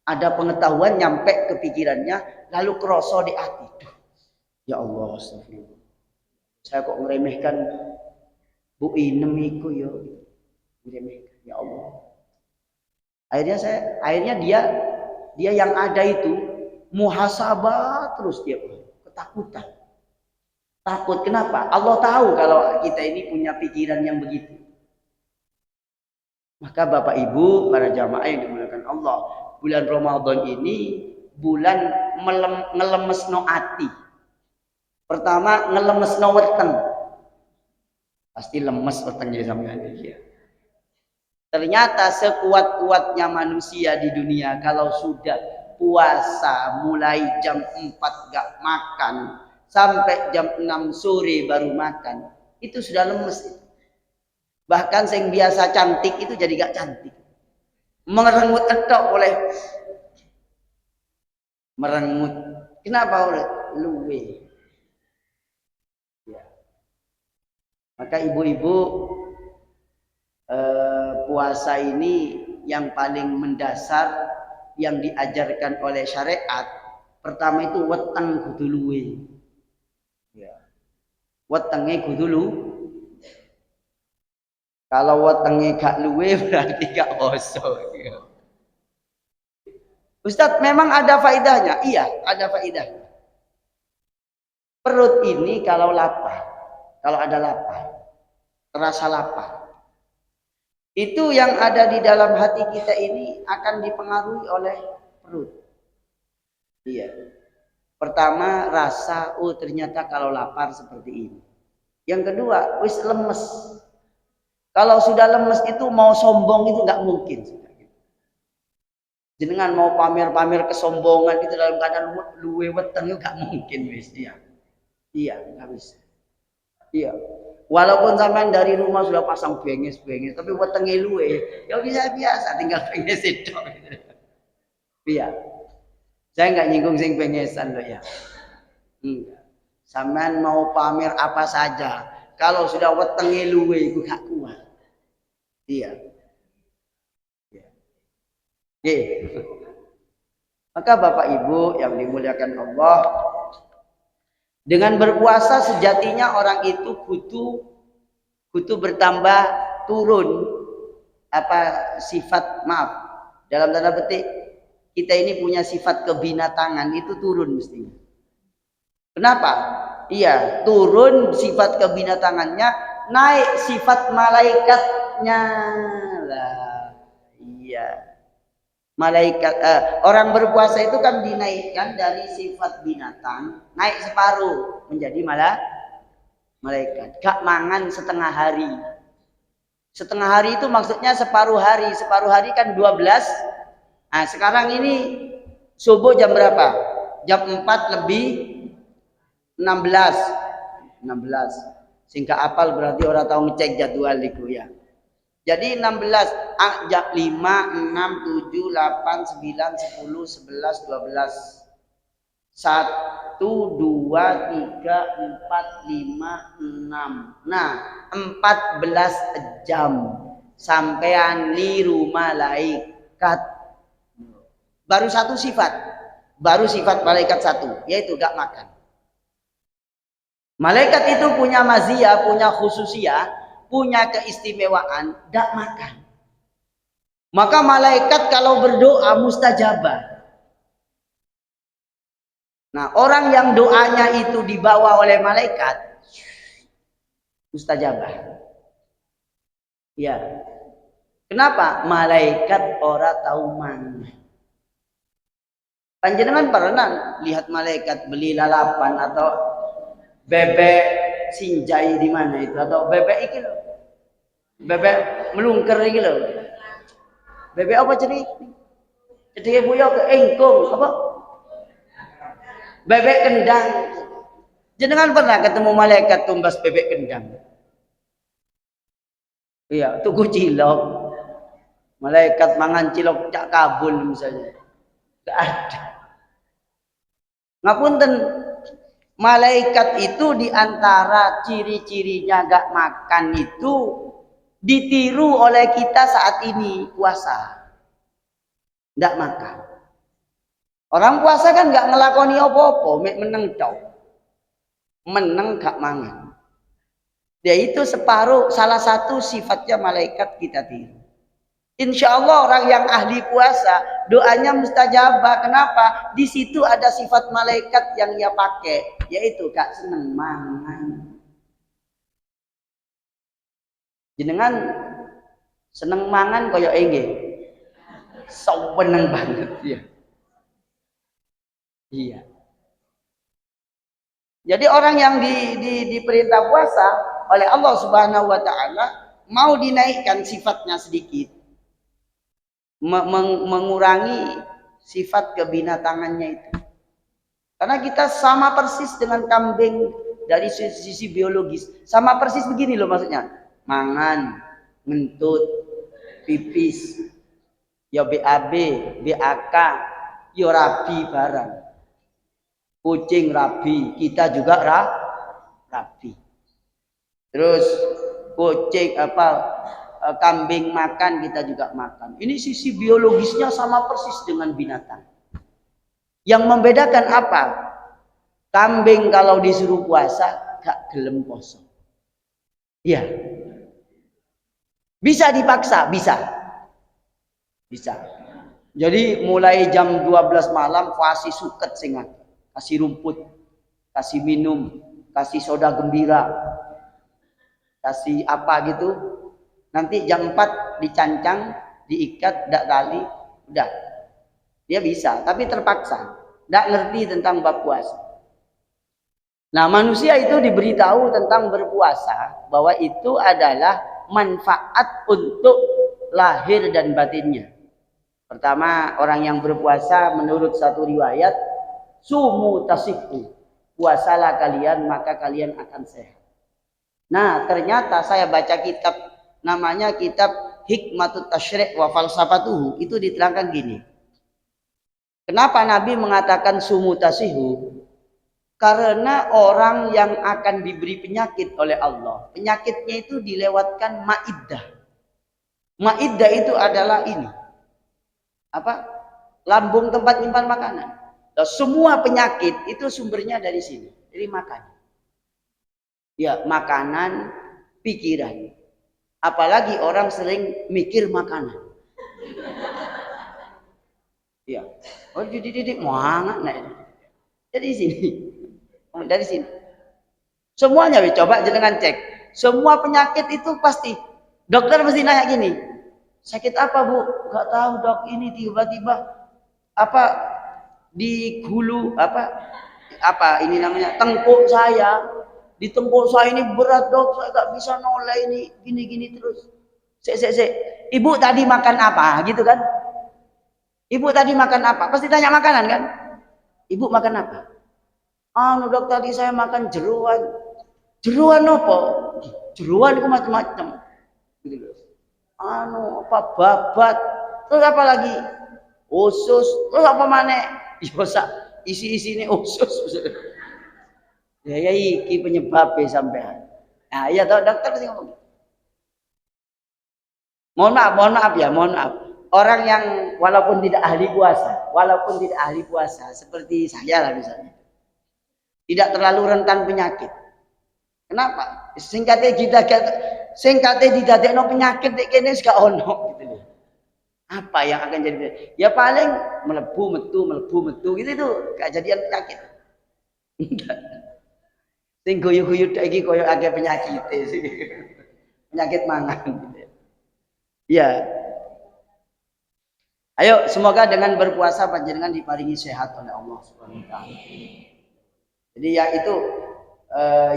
Ada pengetahuan nyampe ke pikirannya, lalu kroso di hati. Ya Allah, astagfirullah. Saya kok ngeremehkan Bu Inem iku yo. Ngeremehkan, ya Allah. Akhirnya dia yang ada itu muhasabah terus dia ketakutan. Takut kenapa? Allah tahu kalau kita ini punya pikiran yang begitu. Maka Bapak Ibu, para jamaah yang dimuliakan Allah, bulan Ramadan ini bulan ngelemesno ati. Pertama ngelemesno weteng. Pasti lemes wetengnya sampean iki. Ternyata sekuat-kuatnya manusia di dunia kalau sudah puasa mulai jam 4 gak makan sampai jam 6 sore baru makan, itu sudah lemes. Bahkan yang biasa cantik itu jadi gak cantik. Merengut entok oleh merengut. Kenapa oleh luwe? Ya. Maka ibu-ibu, puasa ini yang paling mendasar yang diajarkan oleh syariat, pertama itu weteng kudu luwe. Ya. Wetenge kudu luwe. Kalau wetenge gak luwe berarti gak poso. Ya. Ustadz, memang ada faedahnya? Iya, ada faedahnya. Perut ini kalau lapar, kalau ada lapar, terasa lapar, itu yang ada di dalam hati kita ini akan dipengaruhi oleh perut. Iya. Pertama, rasa, oh ternyata kalau lapar seperti ini. Yang kedua, wis lemes. Kalau sudah lemes itu mau sombong itu nggak mungkin. Jenengan mau pamer-pamer kesombongan itu dalam keadaan luwe weteng itu nggak mungkin, wis. Iya. Iya, nggak bisa. Iya. Walaupun sampean dari rumah sudah pasang bengis-bengis, tapi wetenge luwe, ya bisa biasa, tinggal bengis itu. Iya. Saya nggak nyinggung sing bengesan loh ya. Sampean mau pamer apa saja, kalau sudah wetenge luwe itu gak kuat. Iya. Iya. Maka Bapak Ibu yang dimuliakan Allah, dengan berpuasa sejatinya orang itu butuh bertambah turun sifat, maaf, dalam tanda petik kita ini punya sifat kebinatangan, itu turun mestinya. Kenapa? Iya, turun sifat kebinatangannya, naik sifat malaikatnya lah. Iya. Malaikat, orang berpuasa itu kan dinaikkan dari sifat binatang, naik separuh menjadi malaikat. Gak mangan setengah hari. Setengah hari itu maksudnya separuh hari. Separuh hari kan 12. Nah sekarang ini subuh jam berapa? Jam 4 lebih 16. Singkat apal berarti orang tahu ngecek jadwal itu ya. Jadi 16, jam 5, 6, 7, 8, 9, 10, 11, 12. 1, 2, 3, 4, 5, 6. Nah, 14 jam sampean di rumah malaikat. Baru satu sifat. Baru sifat malaikat satu, yaitu gak makan. Malaikat itu punya maziyah, punya khususiyah, punya keistimewaan, gak makan. Maka malaikat kalau berdoa mustajabah. Nah, orang yang doanya itu dibawa oleh malaikat mustajabah. Ya. Kenapa? Malaikat ora tahu mana. Panjenengan pernah lihat malaikat beli lalapan atau bebek sinjai di mana itu, atau bebek iki loh. Bebek melungker iki loh. Bebek apa jadi? Jadi buaya ke engkong apa? Bebek kendang. Jenengan pernah ketemu malaikat tumbas bebek kendang? Iya, tuku cilok. Malaikat mangan cilok cak kabul misalnya. Gak ada. Ngapunten, malaikat itu diantara ciri-cirinya gak makan itu ditiru oleh kita saat ini puasa. Gak makan. Orang puasa kan gak ngelakoni apa-apa, meneng tau. Meneng gak mangan. Dia itu separuh, salah satu sifatnya malaikat kita tiru. Insya Allah orang yang ahli puasa doanya mustajabah. Kenapa? Di situ ada sifat malaikat yang ia pakai, yaitu gak seneng mangan. Jenengan seneng mangan koyo enggih. Seneng banget ya. Iya. Jadi orang yang diperintah puasa oleh Allah Subhanahu wa taala mau dinaikkan sifatnya sedikit, mengurangi sifat kebinatangannya itu. Karena kita sama persis dengan kambing dari sisi biologis. Sama persis begini loh maksudnya. Mangan, ngentut, pipis, ya BAB, BAK, ya rabi barang. Kucing rabi, kita juga rabi. Terus kucing kambing makan, kita juga makan. Ini sisi biologisnya sama persis dengan binatang. Yang membedakan apa? Kambing kalau disuruh puasa gak gelem poso. Iya. Bisa dipaksa, bisa. Bisa. Jadi mulai jam 12 malam kasih suket singan, kasih rumput, kasih minum, kasih soda gembira, kasih apa gitu. Nanti jam 4 dicancang, diikat, dak tali, udah. Dia bisa, tapi terpaksa. Dak ngerti tentang bab puasa. Nah, manusia itu diberitahu tentang berpuasa bahwa itu adalah manfaat untuk lahir dan batinnya. Pertama, orang yang berpuasa menurut satu riwayat, sumu tasihu, puasalah kalian maka kalian akan sehat. Nah, ternyata saya baca kitab namanya kitab Hikmatut Tasyri' wa Falsafatuhu, itu diterangkan gini. Kenapa Nabi mengatakan sumu tasihu? Karena orang yang akan diberi penyakit oleh Allah, penyakitnya itu dilewatkan ma'iddah. Ma'iddah itu adalah ini. Apa? Lambung tempat nyimpan makanan. Nah, semua penyakit itu sumbernya dari sini, dari makan. Ya, makanan, pikiran. Apalagi orang sering mikir makanan. Ya. Oh, didik muangat nah. Jadi sini. Dari sini. Semuanya coba jenengan cek. Semua penyakit itu pasti dokter mesti nanya gini. Sakit apa, Bu? Gak tahu, Dok. Ini tiba-tiba apa di hulu apa ini namanya tengkuk saya. Di tengkuk saya ini berat, Dok. Saya gak bisa noleh ini gini-gini terus. Sek. Ibu tadi makan apa? Gitu kan? Ibu tadi makan apa? Pasti tanya makanan kan? Ibu makan apa? Dok, tadi saya makan jeruan. Jeruan apa? Jeruan itu macam-macam. Gitu. Babat. Terus apa lagi? Usus. Terus apa mana? Yosa isi ini usus. Ya iki penyebabnya sampean. Nah, iya tahu dokter sih ngomong. Mohon maaf. Orang yang walaupun tidak ahli puasa, seperti saya lah misalnya, tidak terlalu rentan penyakit. Kenapa? Singkatnya didadekno penyakit dek kene gak ono gitu loh. Apa yang akan jadi? Ya paling melebu metu gitu itu kejadian penyakit. Sing guyu-guyu tok iki koyo akeh penyakit sih. Penyakit mangan gitu. Ya. Ayo semoga dengan berpuasa panjenengan diparingi sehat oleh Allah Subhanahu wa taala. Jadi ya itu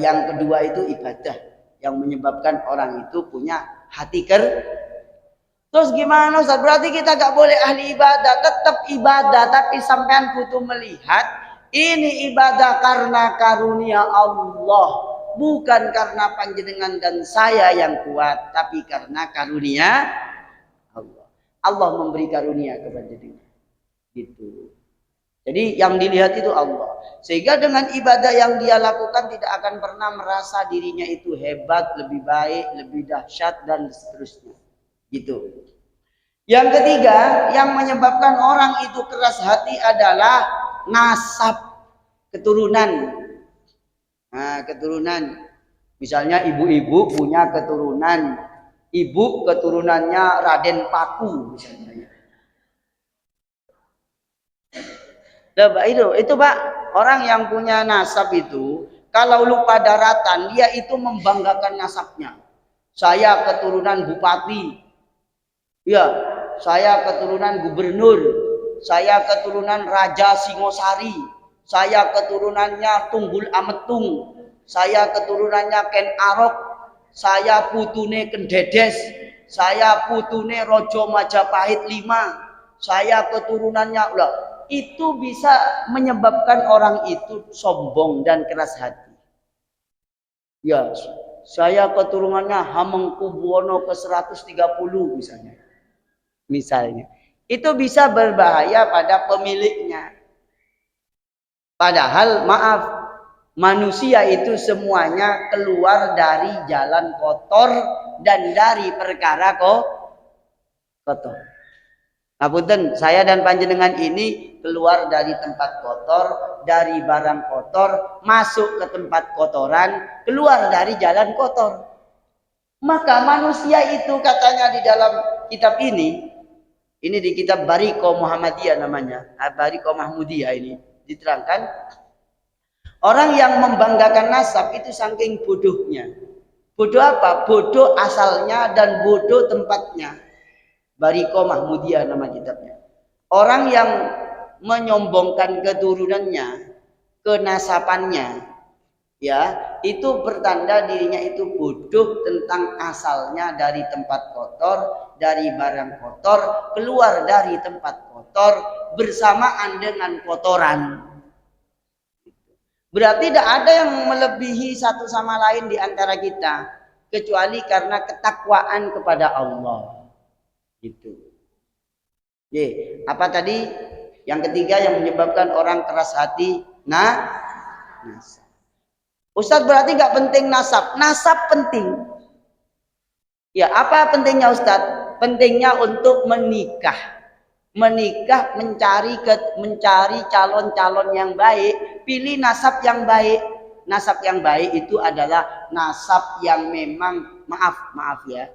yang kedua itu ibadah yang menyebabkan orang itu punya hati Terus gimana Ustaz? Berarti kita gak boleh ahli ibadah, tetap ibadah, tapi sampean butuh melihat ini ibadah karena karunia Allah, bukan karena panjenengan dan saya yang kuat, tapi karena karunia Allah. Allah memberi karunia kepada dirinya. Gitu. Jadi yang dilihat itu Allah. Sehingga dengan ibadah yang dia lakukan tidak akan pernah merasa dirinya itu hebat, lebih baik, lebih dahsyat dan seterusnya. Gitu. Yang ketiga, yang menyebabkan orang itu keras hati adalah nasab, keturunan. Nah, keturunan. Misalnya ibu-ibu punya keturunan. Ibu keturunannya Raden Paku misalnya. Itu Pak, orang yang punya nasab itu kalau lupa daratan dia itu membanggakan nasabnya. Saya keturunan bupati. Ya, saya keturunan gubernur. Saya keturunan Raja Singosari. Saya keturunannya Tunggul Ametung. Saya keturunannya Ken Arok. Saya putune Kendedes, saya putune Rojo Majapahit 5, saya keturunannya ulah. Itu bisa menyebabkan orang itu sombong dan keras hati. Ya, saya keturunannya Hamengkubuwono ke-130 misalnya. Misalnya. Itu bisa berbahaya pada pemiliknya. Padahal maaf, manusia itu semuanya keluar dari jalan kotor dan dari perkara kotor. Ngapunten, saya dan panjenengan ini keluar dari tempat kotor, dari barang kotor, masuk ke tempat kotoran, keluar dari jalan kotor. Maka manusia itu katanya di dalam kitab ini di kitab Bariko Muhammadiyah namanya, Bariko Mahmudiyah ini diterangkan, orang yang membanggakan nasab itu saking bodohnya. Bodoh apa? Bodoh asalnya dan bodoh tempatnya. Bariko Mahmudiyah nama kitabnya. Orang yang menyombongkan keturunannya, kenasapannya, ya, itu pertanda dirinya itu bodoh tentang asalnya dari tempat kotor, dari barang kotor, keluar dari tempat kotor bersamaan dengan kotoran. Berarti tidak ada yang melebihi satu sama lain di antara kita kecuali karena ketakwaan kepada Allah. Gitu. Ye, apa tadi? Yang ketiga yang menyebabkan orang keras hati, nasab. Ustadz berarti nggak penting nasab. Nasab penting. Ya, apa pentingnya Ustadz? Pentingnya untuk menikah. Menikah mencari calon-calon yang baik, pilih nasab yang baik. Nasab yang baik itu adalah nasab yang memang maaf ya.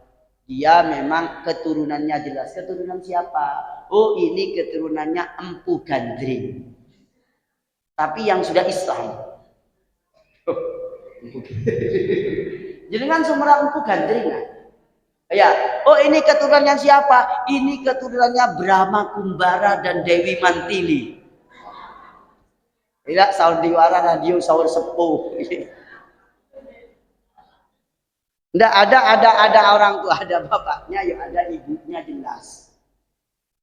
Dia memang keturunannya jelas. Keturunan siapa? Oh, ini keturunannya Empu Gandring. Tapi yang sudah Islam. Jenengan sumera Empu Gandring. Ya, oh ini keturunannya siapa? Ini keturunannya Brahma Kumbara dan Dewi Mantili. Tidak saudiwara radio saur sepuh. Tidak ada orang tua, ada bapaknya, ya ada ibunya jelas.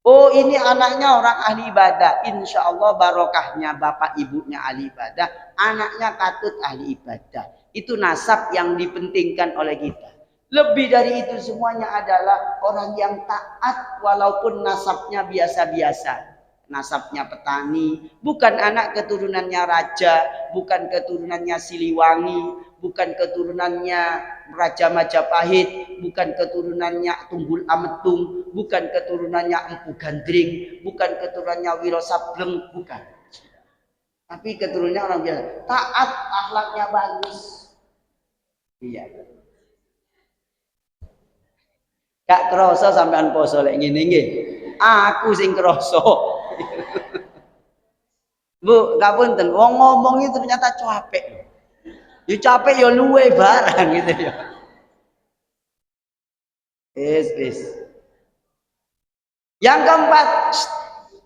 Oh ini anaknya orang ahli ibadah, insya Allah barokahnya bapak ibunya ahli ibadah, anaknya katut ahli ibadah. Itu nasab yang dipentingkan oleh kita. Lebih dari itu semuanya adalah orang yang taat walaupun nasabnya biasa-biasa. Nasabnya petani, bukan anak keturunannya raja, bukan keturunannya Siliwangi, bukan keturunannya Raja Majapahit, bukan keturunannya Tunggul Ametung, bukan keturunannya Empu Gandring, bukan keturunannya Wiro Sableng, bukan. Tapi keturunannya orang biasa, taat, akhlaknya bagus. Iya. Gak kerasa sampean poso lek ngene nggih. Aku sing kerasa. Bu, gak punten, wong ngomong itu ternyata capek. Ya capek ya luwe barang gitu ya. Is. Yang keempat,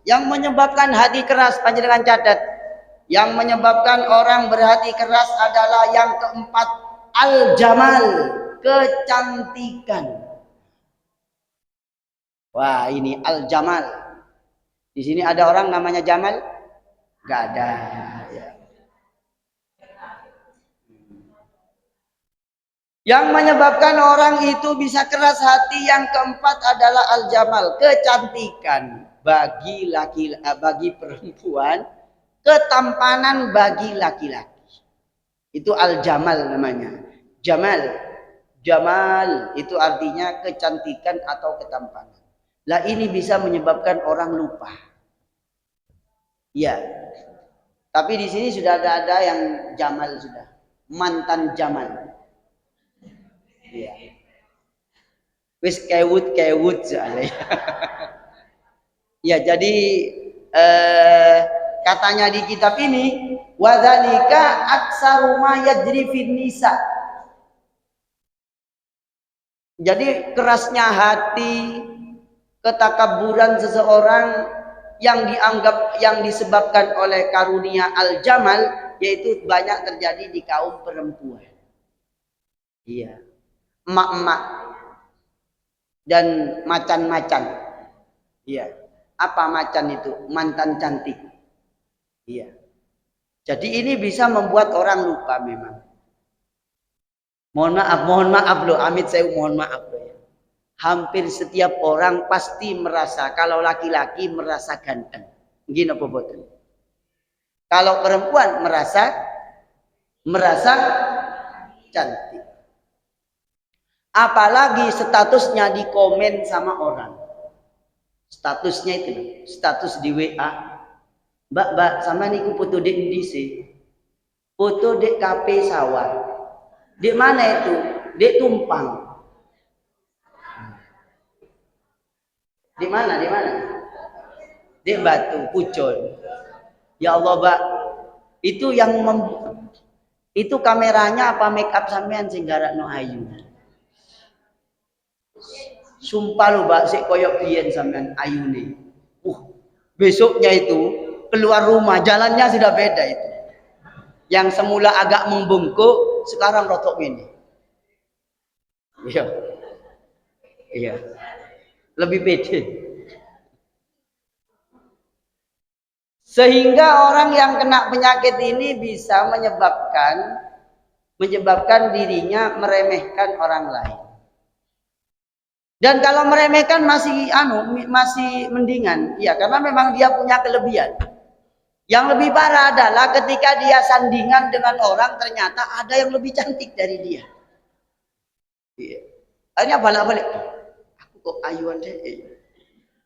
yang menyebabkan hati keras, panjenengan catat. Yang menyebabkan orang berhati keras adalah yang keempat, al-jamal, kecantikan. Wah, ini al-jamal. Di sini ada orang namanya Jamal? Gak ada. Ya. Yang menyebabkan orang itu bisa keras hati yang keempat adalah al-jamal, kecantikan bagi bagi perempuan, ketampanan bagi laki-laki. Itu al-jamal namanya. Jamal itu artinya kecantikan atau ketampanan. Lah ini bisa menyebabkan orang lupa. Ya. Tapi di sini sudah ada yang Jamal sudah. Mantan Jamal. Iya. Wis kewut soalnya. Ya, jadi katanya di kitab ini wadzalika aksaru ma yajri fin nisa. Jadi kerasnya hati, ketakaburan seseorang yang disebabkan oleh karunia al-jamal, yaitu banyak terjadi di kaum perempuan. Iya. Emak-emak dan macan-macan. Iya. Apa macan itu? Mantan cantik. Iya. Jadi ini bisa membuat orang lupa memang. Mohon maaf loh, amit saya mohon maaf loh ya. Hampir setiap orang pasti merasa, kalau laki-laki merasa ganteng. Gini apa betul? Kalau perempuan merasa cantik. Apalagi statusnya di komen sama orang. Statusnya itu, status di WA. Mbak, sama niku foto dek di sini. Foto dek KP sawah. Dek mana itu? Dek Tumpang. Di mana? Dek Batu, Pucol. Ya Allah, Mbak. Itu yang itu kameranya apa make up sampean sing garakno ayu. Sumpah lo Mbak, sik koyok biyen sampean ayune. Besoknya itu keluar rumah jalannya sudah beda itu. Yang semula agak membungkuk sekarang rotok gini. Iya. Iya. Lebih pede. Sehingga orang yang kena penyakit ini bisa menyebabkan dirinya meremehkan orang lain. Dan kalau meremehkan masih mendingan, ya karena memang dia punya kelebihan. Yang lebih parah adalah ketika dia sandingan dengan orang ternyata ada yang lebih cantik dari dia. Iya. Akhirnya balik-balik. Aku kok ayuan deh.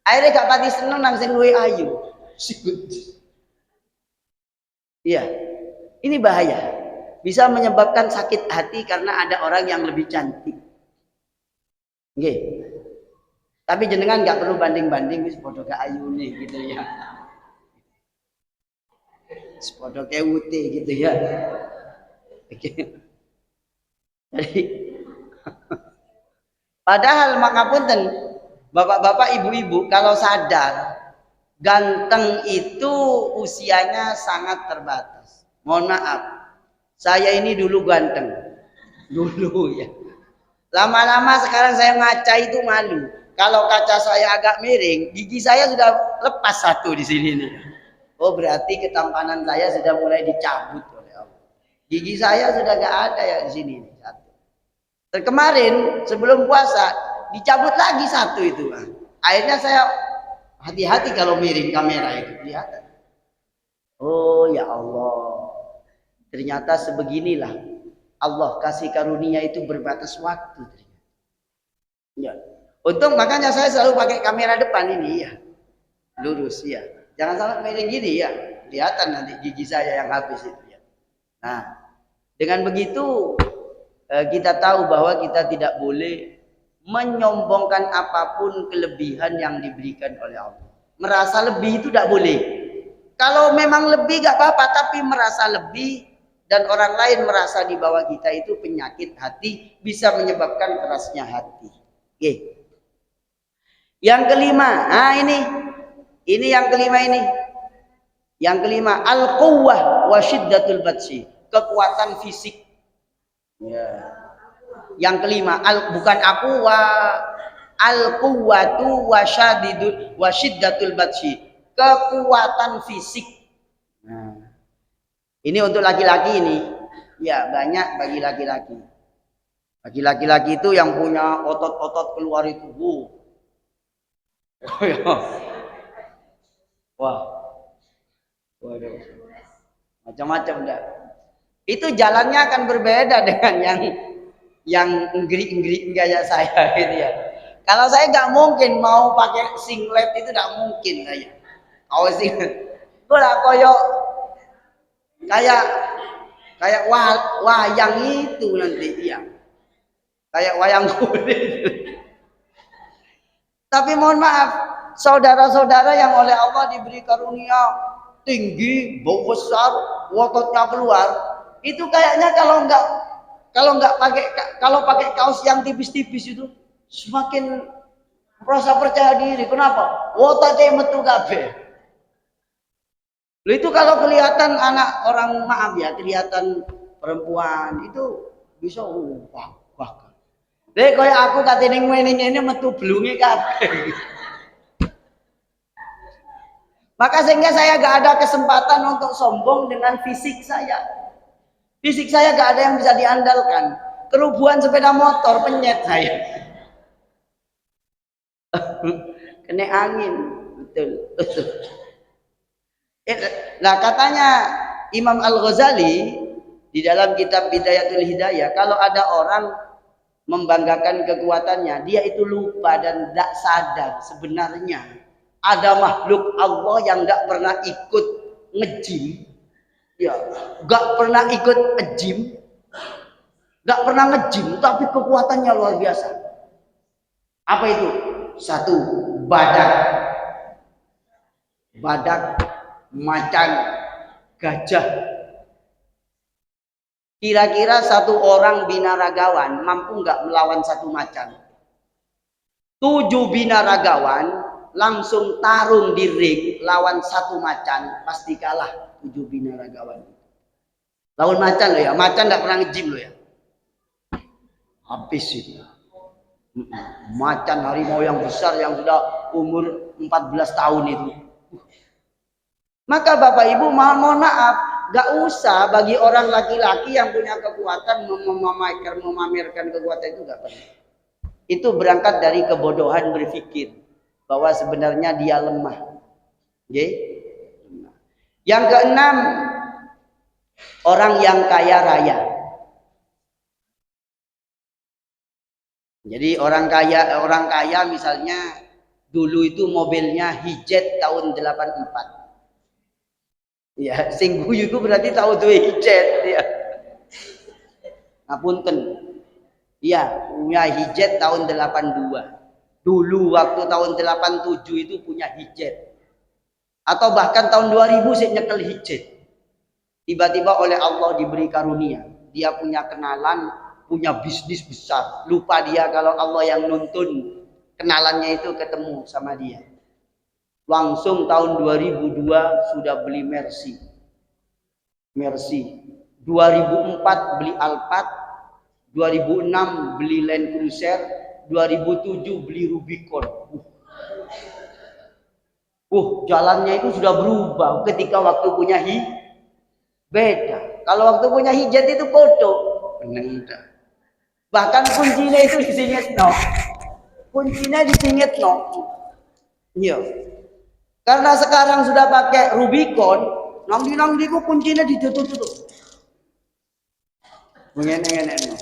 Akhirnya gak pati seneng nang sing luwih ayu. Sikut. Iya. Ini bahaya. Bisa menyebabkan sakit hati karena ada orang yang lebih cantik. Nggih. Tapi jenengan nggak perlu banding-banding wis padha ke ayune gitu ya. Wis padha ke ute gitu ya. Jadi padahal makapunten bapak-bapak ibu-ibu kalau sadar ganteng itu usianya sangat terbatas. Mohon maaf. Saya ini dulu ganteng. Dulu ya. Lama-lama sekarang saya ngaca itu malu. Kalau kaca saya agak miring, gigi saya sudah lepas satu di sini nih. Oh berarti ketampanan saya sudah mulai dicabut oleh Allah. Gigi saya sudah gak ada ya di sini nih satu. Kemarin sebelum puasa dicabut lagi satu itu. Akhirnya saya hati-hati kalau miring kamera itu kelihatan. Oh ya Allah, ternyata sebeginilah. Allah kasih karunia itu berbatas waktu. Ya. Untung makanya saya selalu pakai kamera depan ini ya. Lurus ya. Jangan sampai miring gini ya. Kelihatan nanti gigi saya yang habis itu ya. Nah, dengan begitu kita tahu bahwa kita tidak boleh menyombongkan apapun kelebihan yang diberikan oleh Allah. Merasa lebih itu tidak boleh. Kalau memang lebih gak apa-apa, tapi merasa lebih dan orang lain merasa di bawah kita itu penyakit hati, bisa menyebabkan kerasnya hati. Oke. Yang kelima, ini yang kelima ini. Yang kelima, al-quwwah wa syiddatul batsi, kekuatan fisik. Ya. Yang kelima, bukan al-quwwatu wa syiddatul batsi, kekuatan fisik. Nah. Ini untuk laki-laki ini, ya banyak bagi laki-laki. Bagi laki-laki itu yang punya otot-otot keluar itu, wah, waduh, macam-macam dah. Itu jalannya akan berbeda dengan yang enggrik-enggrik gaya saya gitu ya. Kalau saya nggak mungkin mau pakai singlet itu nggak mungkin saya. Kalau singlet, gue lah koyok. Kayak wayang itu nanti ya. Kayak wayang kulit. Tapi mohon maaf, saudara-saudara yang oleh Allah diberi karunia tinggi, bau besar, ototnya keluar, itu kayaknya kalau pakai kaos yang tipis-tipis itu semakin merasa percaya diri. Kenapa? Ototnya metu kabeh. Loh itu kalau kelihatan anak orang maaf ya, kelihatan perempuan itu bisa wah. Dek koyo aku katene ngene metu blunge kabeh. Maka sehingga saya gak ada kesempatan untuk sombong dengan fisik saya. Fisik saya gak ada yang bisa diandalkan. Kerubuhan sepeda motor penyet saya. Kena angin, betul. Nah katanya Imam Al-Ghazali di dalam kitab Bidayatul Hidayah, kalau ada orang membanggakan kekuatannya, dia itu lupa dan tidak sadar sebenarnya ada makhluk Allah yang tidak pernah ikut nge-gym, ya, nggak pernah ikut nge-gym, nggak pernah nge-gym, tapi kekuatannya luar biasa. Apa itu? Satu, badak, macan, gajah. Kira-kira satu orang binaragawan mampu nggak melawan satu macan? 7 binaragawan langsung tarung di ring lawan satu macan, pasti kalah 7 binaragawan. Lawan macan loh ya, macan nggak pernah nge-gym loh ya. Habis itu. Macan harimau yang besar yang sudah umur 14 tahun itu. Maka Bapak Ibu mohon maaf, gak usah bagi orang laki-laki yang punya kekuatan memamerkan kekuatan itu gak perlu. Itu berangkat dari kebodohan berpikir bahwa sebenarnya dia lemah. Okay? Yang keenam, orang yang kaya raya. Jadi orang kaya misalnya dulu itu mobilnya Hijet tahun 84. Ya, sing guyu itu berarti tahu duwe Hijet ya. Ngapunten. Iya, punya Hijet tahun 82. Dulu waktu tahun 87 itu punya Hijet. Atau bahkan tahun 2000 sih nyekel Hijet. Tiba-tiba oleh Allah diberi karunia. Dia punya kenalan, punya bisnis besar. Lupa dia kalau Allah yang nuntun kenalannya itu ketemu sama dia. Langsung tahun 2002 sudah beli Mercy. 2004 beli Alphard, 2006 beli Land Cruiser, 2007 beli Rubicon. Jalannya itu sudah berubah ketika waktu punya beda. Kalau waktu punya Hijet itu bodoh. Bahkan kuncinya itu disingit no. Iya. Karena sekarang sudah pakai Rubicon, nang-nang ku kuncinya ditutup. Mengenek-enek no.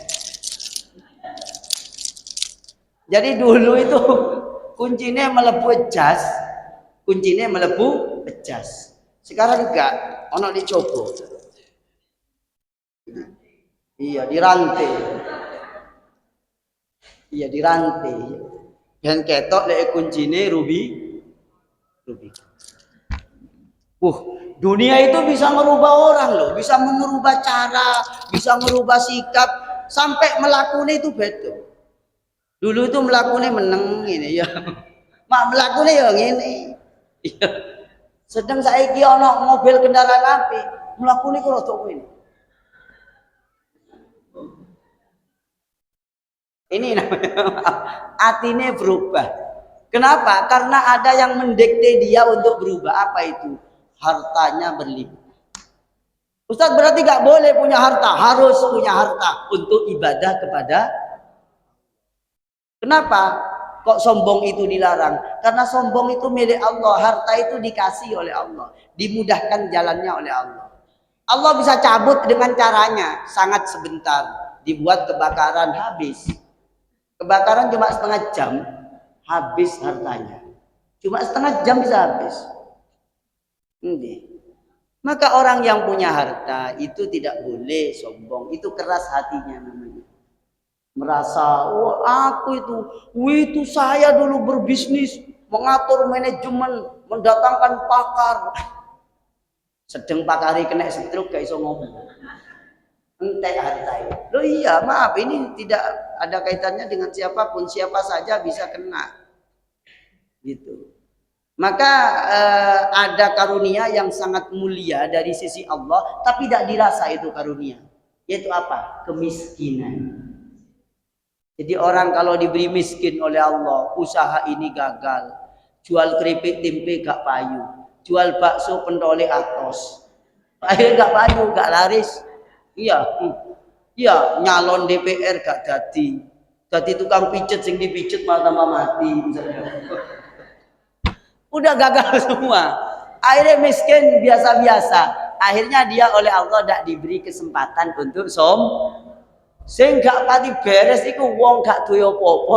Jadi dulu itu kuncinya melebu jas. Sekarang enggak, ono dicoba. Iya, dirantai. Dan ketok lek kuncine rubi. Dunia itu bisa merubah orang loh, bisa merubah cara, bisa merubah sikap, sampai melakukan itu betul. Dulu itu melakukan meneng ini ya. Mak melakukan ya ngene. Iya. Sedang saiki ono mobil kendaraan api, melakukan kok rada ngene. Ini namanya atine berubah. Kenapa? Karena ada yang mendikte dia untuk berubah. Apa itu? Hartanya berlimpah. Ustaz berarti gak boleh punya harta, harus punya harta untuk ibadah kepada. Kenapa? Kok sombong itu dilarang? Karena sombong itu milik Allah, harta itu dikasih oleh Allah, dimudahkan jalannya oleh Allah. Allah bisa cabut dengan caranya, sangat sebentar, dibuat kebakaran habis. Kebakaran cuma setengah jam, habis hartanya. Cuma setengah jam bisa habis. Ini. Maka orang yang punya harta itu tidak boleh sombong. Itu keras hatinya namanya. Merasa, itu saya dulu berbisnis, mengatur manajemen, mendatangkan pakar. Sedang pakari kena stroke gak iso ngomong. Entek harta itu. Loh iya, maaf, ini tidak ada kaitannya dengan siapapun, siapa saja bisa kena. Gitu. Maka ada karunia yang sangat mulia dari sisi Allah, tapi tidak dirasa itu karunia. Yaitu apa? Kemiskinan. Jadi orang kalau diberi miskin oleh Allah, usaha ini gagal, jual keripik tempe gak payu, jual bakso pendole atos. Akhirnya gak payu, gak laris. Iya, iya nyalon DPR gak jadi tukang pijet sing dipijet malah tambah mati misalnya. Udah gagal semua. Akhirnya miskin biasa-biasa. Akhirnya dia oleh Allah tidak diberi kesempatan untuk sing gak pati beres iku wong gak duwe apa-apa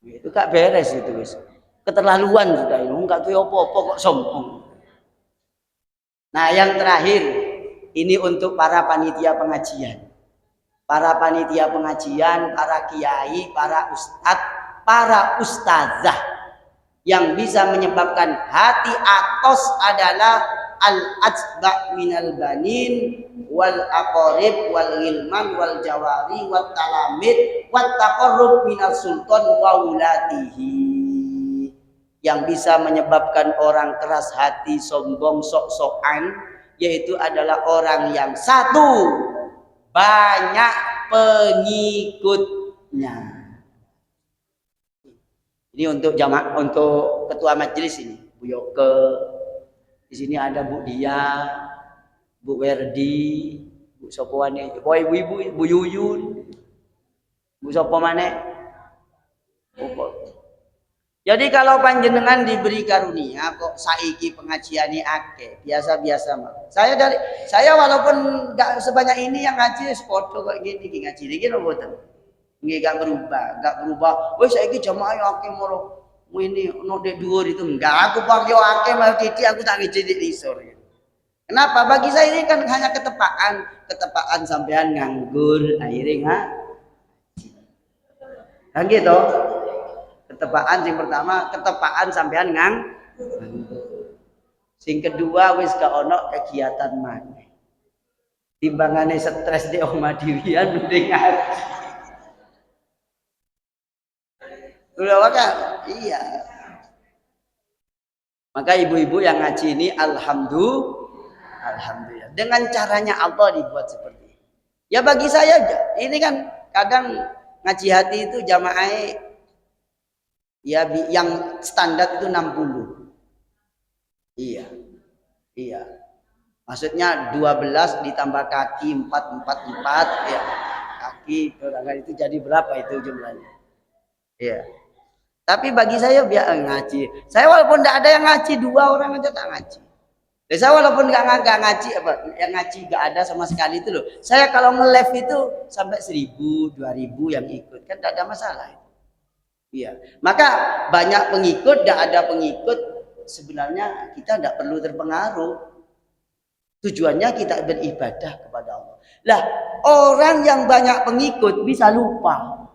itu gak beres itu wis. Keterlaluan sudah ini gak duwe apa-apa kok sombong. Nah, yang terakhir ini untuk para panitia pengajian. Para panitia pengajian, para kiai, para ustadz, para ustazah yang bisa menyebabkan hati atos adalah al-ajba' minal banin wal aqarib wal ilman wal jawari wat talamid wat taqarrub minal sultan wa ulatihi. Yang bisa menyebabkan orang keras hati, sombong, sok-sokan, yaitu adalah orang yang satu, banyak pengikutnya. Ini untuk jamaah, untuk ketua majelis ini, Bu Yoke. Di sini ada Bu Dia, Bu Werdi, Bu Sopowane, ibu-ibu, Bu Yuyun, Bu Sopomane. Jadi kalau panjenengan diberi karunia kok saiki pengajiane akeh, biasa-biasa mah. Saya walaupun enggak sebanyak ini yang ngaji sepodo kok gini ngaji iki lho mboten. Nggih gak berubah. Wis saiki jamaah akeh moro ini ono dek dhuwur itu enggak, aku bang yo akeh mau titik aku tak ngejek isor. Kenapa? Bagi saya ini kan hanya ketepaan sampean nganggur akhirnya ngaji. Kan gitu. Ketepaan yang pertama, ketepaan sampean nganggur. Sing kedua wis gak ono kegiatan maneh. Timbangane stres di omah dhewean mending ngaji. Udah maka iya. Maka ibu-ibu yang ngaji ini alhamdulillah. Dengan caranya Allah dibuat seperti ini. Ya bagi saya ini kan kadang ngaji hati itu jamaah ya yang standar itu 60. Iya. Maksudnya 12 ditambah kaki 4 ya. Kaki barangkali itu jadi berapa itu jumlahnya? Iya. Tapi bagi saya biar ngaji. Saya walaupun tidak ada yang ngaji, 2 orang aja tak ngaji. Dan saya walaupun nggak ngaji yang ngaji nggak ada sama sekali itu loh. Saya kalau nge-live itu sampai 1000, 2000 yang ikut kan tidak ada masalah. Iya. Maka banyak pengikut, tidak ada pengikut, sebenarnya kita tidak perlu terpengaruh. Tujuannya kita beribadah kepada Allah. Lah, orang yang banyak pengikut bisa lupa.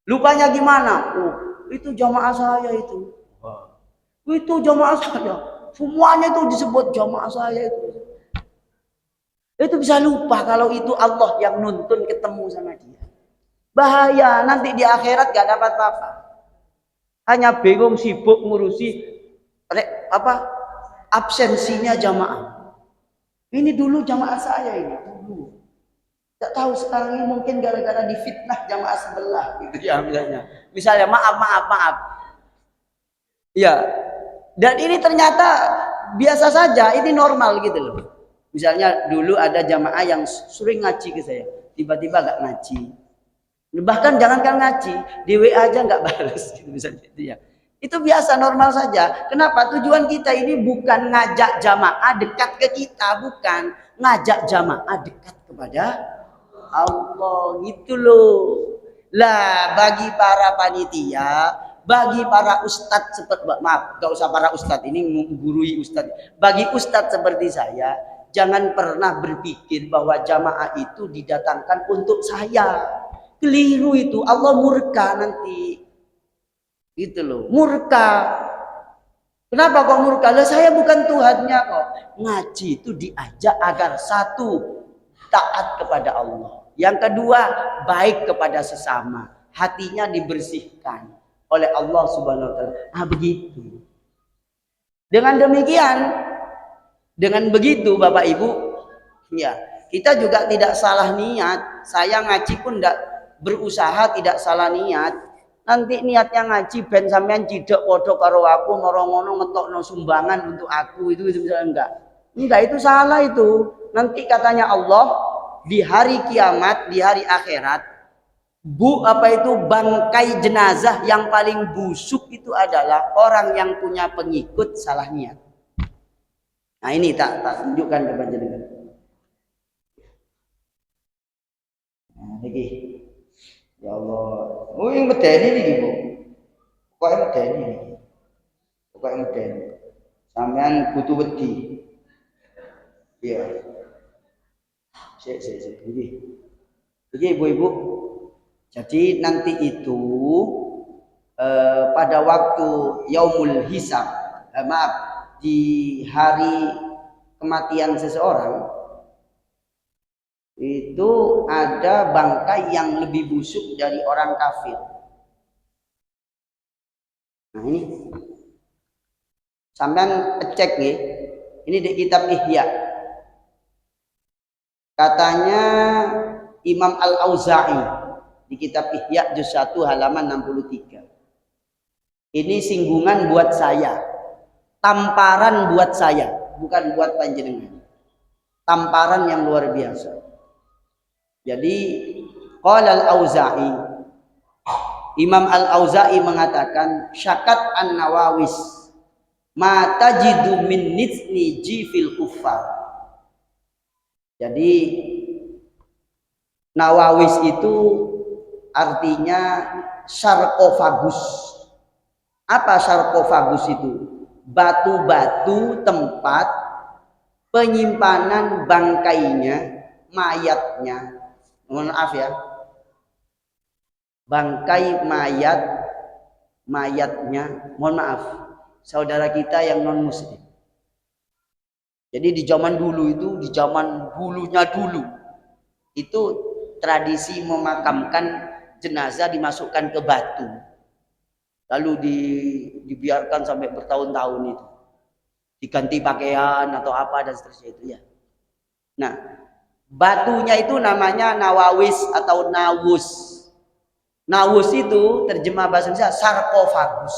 Lupanya gimana? Oh, itu jamaah saya itu. Itu jamaah saya. Semuanya itu disebut jamaah saya itu. Itu bisa lupa kalau itu Allah yang nuntun ketemu sama dia. Bahaya, nanti di akhirat gak dapat apa-apa. Hanya bingung sibuk ngurusi absensinya jamaah. Ini dulu jamaah saya ini dulu. Gak tahu sekarang ini mungkin gara-gara difitnah jamaah sebelah gitu ya misalnya. Misalnya maaf. Ya. Dan ini ternyata biasa saja, ini normal gitu loh. Misalnya dulu ada jamaah yang sering ngaji ke saya, tiba-tiba gak ngaji. Bahkan jangankan ngaji, di WA aja nggak balas gitu misalnya itu ya. Itu biasa normal saja. Kenapa? Tujuan kita ini bukan ngajak jamaah dekat ke kita, bukan ngajak jamaah dekat kepada Allah gitu loh. Lah bagi para panitia, bagi para ustadz seperti maaf, gak usah para ustadz ini menggurui ustadz. Bagi ustadz seperti saya, jangan pernah berpikir bahwa jamaah itu didatangkan untuk saya. Keliru itu, Allah murka nanti. Gitu loh, murka. Kenapa kok murka? Lah saya bukan Tuhannya kok. Ngaji itu diajak agar satu, taat kepada Allah. Yang kedua, baik kepada sesama. Hatinya dibersihkan oleh Allah Subhanahu wa taala. Ah begitu. Dengan begitu Bapak Ibu, ya, kita juga tidak salah niat. Saya ngaji pun tidak berusaha tidak salah niat. Nanti niatnya ngaji ben sampean cidek padha karo aku mara ngono ngetokno sumbangan untuk aku itu misalnya enggak. Enggak, itu salah itu. Nanti katanya Allah di hari kiamat, di hari akhirat, bangkai jenazah yang paling busuk itu adalah orang yang punya pengikut salah niat. Nah, ini tak tunjukkan kepada jenengan. Nah, iki. Ya Allah. Oh, yang medeni niki, Bu. Pokoke medeni niki. Pokoke medeni. Sampean kudu wedi. Iya. Sik. Iki ibu-ibu. Jadi nanti itu pada waktu yaumul hisab, maaf, di hari kematian seseorang itu ada bangkai yang lebih busuk dari orang kafir. Nah, ini sampean cek nih, ini di kitab Ihya. Katanya Imam Al-Auza'i di kitab Ihya juz 1 halaman 63. Ini singgungan buat saya, tamparan buat saya, bukan buat panjenengan. Tamparan yang luar biasa. Jadi qala Al-Auza'i, Imam Al-Auza'i mengatakan syakat an-Nawawis ma tajidu min nitsni jifil kuffar. Jadi Nawawis itu artinya sarkofagus. Apa sarkofagus itu? Batu-batu tempat penyimpanan bangkainya, mayatnya. Mohon maaf ya. Bangkai mayatnya, mohon maaf, saudara kita yang non muslim. Jadi di zaman dulu itu, di zaman dulunya dulu, itu tradisi memakamkan jenazah dimasukkan ke batu. Lalu dibiarkan sampai bertahun-tahun itu. Diganti pakaian atau apa dan seterusnya itu ya. Nah, batunya itu namanya nawawis atau nawus. Nawus itu terjemah bahasa Indonesia sarkofagus.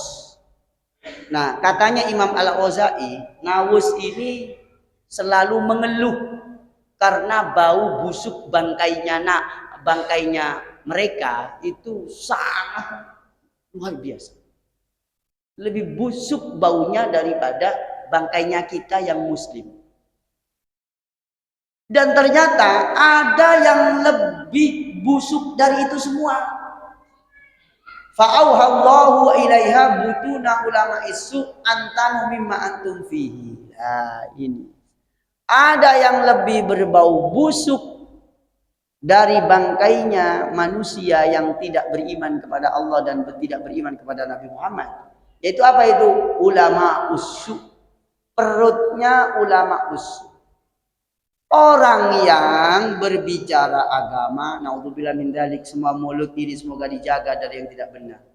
Nah, katanya Imam Al-Auza'i, nawus ini selalu mengeluh karena bau busuk bangkainya mereka itu sangat luar biasa. Lebih busuk baunya daripada bangkainya kita yang muslim. Dan ternyata ada yang lebih busuk dari itu semua. Fa'auhallahu ilaiha butuna ulama isu antanu mimma antum fihi. Nah, ini. Ada yang lebih berbau busuk dari bangkainya manusia yang tidak beriman kepada Allah dan tidak beriman kepada Nabi Muhammad. Yaitu apa itu? Ulama usu. Perutnya ulama usu. Orang yang berbicara agama, naudzubillah min dzalik, semua mulut ini semoga dijaga dari yang tidak benar.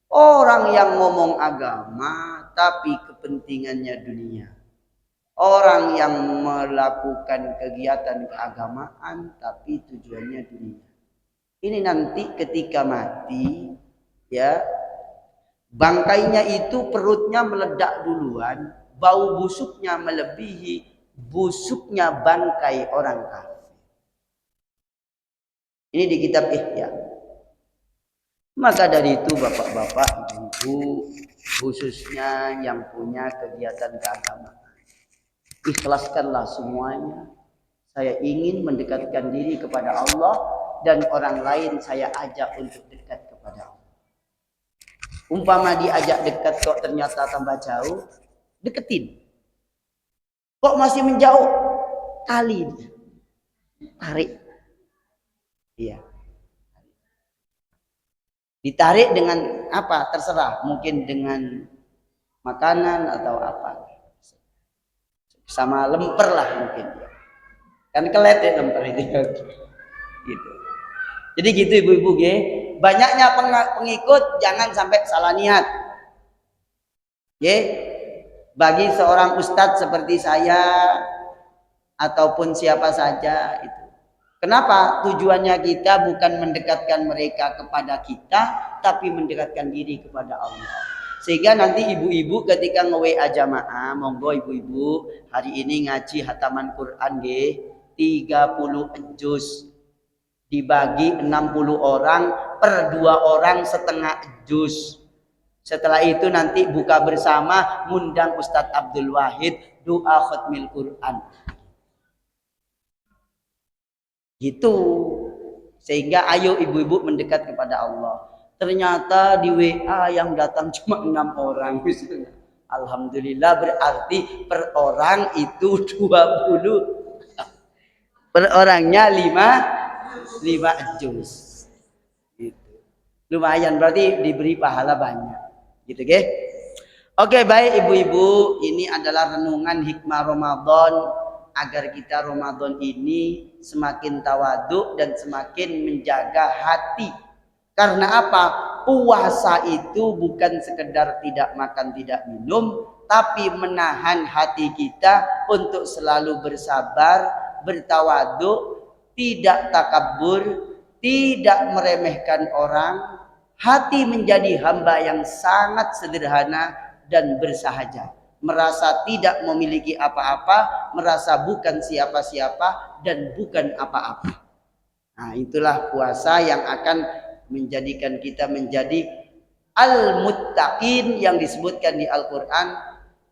Orang yang ngomong agama tapi kepentingannya dunia. Orang yang melakukan kegiatan keagamaan tapi tujuannya dunia. Ini nanti ketika mati, ya, bangkainya itu perutnya meledak duluan, bau busuknya melebihi busuknya bangkai orang kafir. Ini di kitab Ihya. Maka dari itu bapak-bapak, ibu, khususnya yang punya kegiatan keagamaan, ikhlaskanlah semuanya. Saya ingin mendekatkan diri kepada Allah dan orang lain saya ajak untuk dekat kepada Allah. Umpama diajak dekat kok ternyata tambah jauh, deketin. Kok masih menjauh? Tali, tarik. Iya. Ditarik dengan apa? Terserah. Mungkin dengan makanan atau apa. Sama lemper lah mungkin. Kan kelet ya lemper itu. Gitu. Jadi gitu ibu-ibu ya. Banyaknya pengikut jangan sampai salah niat. Ya. Bagi seorang ustadz seperti saya ataupun siapa saja itu, Kenapa? Tujuannya kita bukan mendekatkan mereka kepada kita, tapi mendekatkan diri kepada Allah. Sehingga nanti ibu-ibu ketika nge-WA jamaah, monggo ibu-ibu hari ini ngaji hataman Quran nggih, 30 juz. Dibagi 60 orang per 2 orang setengah juz. Setelah itu nanti buka bersama, ngundang Ustadz Abdul Wahid doa khatmil Quran. Gitu. Sehingga ayo ibu-ibu mendekat kepada Allah. Ternyata di WA yang datang cuma 6 orang. Alhamdulillah, berarti per orang itu 20. Per orangnya 5 juz. Gitu. Lumayan, berarti diberi pahala banyak. Gitu ke? Oke, baik ibu-ibu, ini adalah renungan hikmah Ramadan agar kita Ramadan ini semakin tawaduk dan semakin menjaga hati. Karena apa? Puasa itu bukan sekedar tidak makan, tidak minum, tapi menahan hati kita untuk selalu bersabar, bertawaduk, tidak takabur, tidak meremehkan orang. Hati menjadi hamba yang sangat sederhana dan bersahaja. Merasa tidak memiliki apa-apa, merasa bukan siapa-siapa dan bukan apa-apa. Nah, itulah puasa yang akan menjadikan kita menjadi al-muttaqin yang disebutkan di Al-Quran.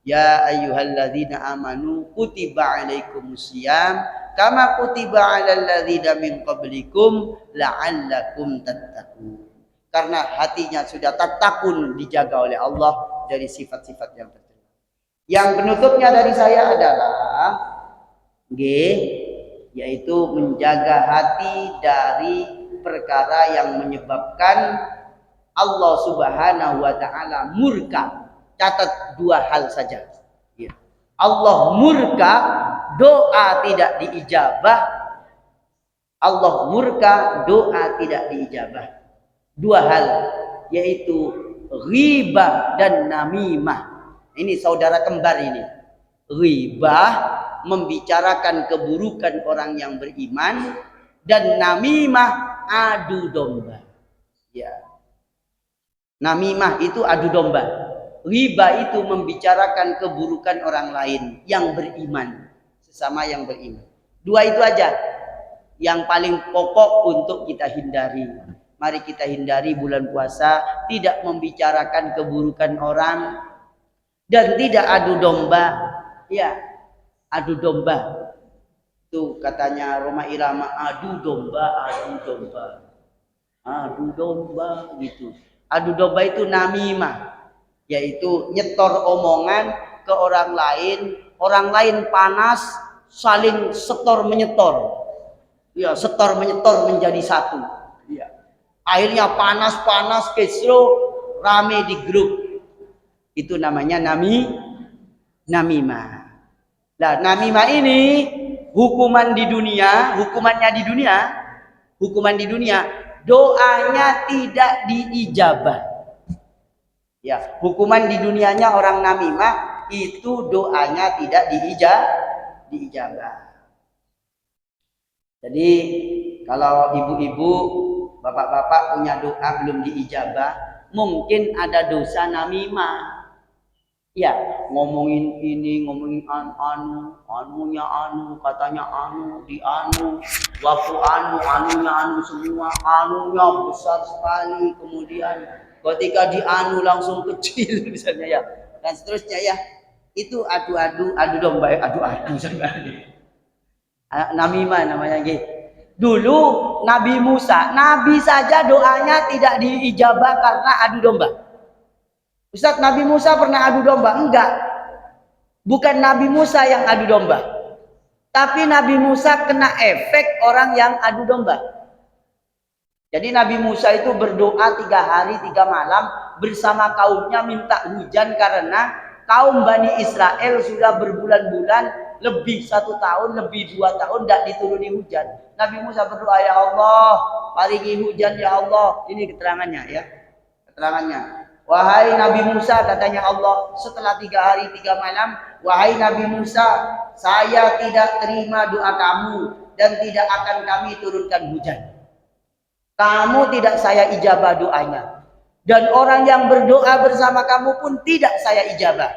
Ya ayyuhalladzina amanu kutiba alaikumusiyam kama kutiba alal ladzina min qablikum la'allakum tattaqun. Karena hatinya sudah tatakun dijaga oleh Allah dari sifat-sifat yang tercela. Yang penutupnya dari saya adalah yaitu menjaga hati dari perkara yang menyebabkan Allah Subhanahu wa taala murka. Catat 2 hal saja. Allah murka, doa tidak diijabah. Allah murka, doa tidak diijabah. 2 hal, yaitu ghibah dan namimah. Ini saudara kembar ini. Ghibah, membicarakan keburukan orang yang beriman, dan namimah, adu domba. Ya. Namimah itu adu domba. Ghibah itu membicarakan keburukan orang lain yang beriman, sesama yang beriman. 2 itu aja yang paling pokok untuk kita hindari. Mari kita hindari bulan puasa, tidak membicarakan keburukan orang dan tidak adu domba. Ya, adu domba. Itu katanya Roma Irama, adu domba, adu domba. Adu domba gitu. Adu domba itu namimah, yaitu nyetor omongan ke orang lain panas, saling setor menyetor. Ya, setor menyetor menjadi satu. Ya. Akhirnya panas kesro rame di grup. Itu namanya namimah. Nah, namimah ini hukuman di dunia, doanya tidak diijabah. Ya, hukuman di dunianya orang namimah itu doanya tidak diijabah. Jadi kalau ibu-ibu, bapak-bapak punya doa belum diijabah, mungkin ada dosa namimah. Ya, ngomongin ini, ngomongin anunya anu, katanya anu, di anu, waktu anunya semua, anunya besar sekali, kemudian ketika di anu langsung kecil misalnya ya, dan seterusnya ya. Itu adu domba, adu sebenarnya. Namimah namanya gitu. Dulu Nabi Musa, Nabi saja doanya tidak diijabah karena adu domba. Ustaz, Nabi Musa pernah adu domba? Enggak. Bukan Nabi Musa yang adu domba. Tapi Nabi Musa kena efek orang yang adu domba. Jadi Nabi Musa itu berdoa 3 hari 3 malam bersama kaumnya minta hujan karena kaum Bani Israel sudah berbulan-bulan, lebih 1 tahun, lebih 2 tahun tidak dituruni hujan. Nabi Musa berdoa, ya Allah, paringi hujan ya Allah. Ini keterangannya ya. Keterangannya. Wahai Nabi Musa, katanya Allah setelah 3 hari 3 malam, wahai Nabi Musa, saya tidak terima doa kamu dan tidak akan kami turunkan hujan. Kamu tidak saya ijabah doanya. Dan orang yang berdoa bersama kamu pun tidak saya ijabah.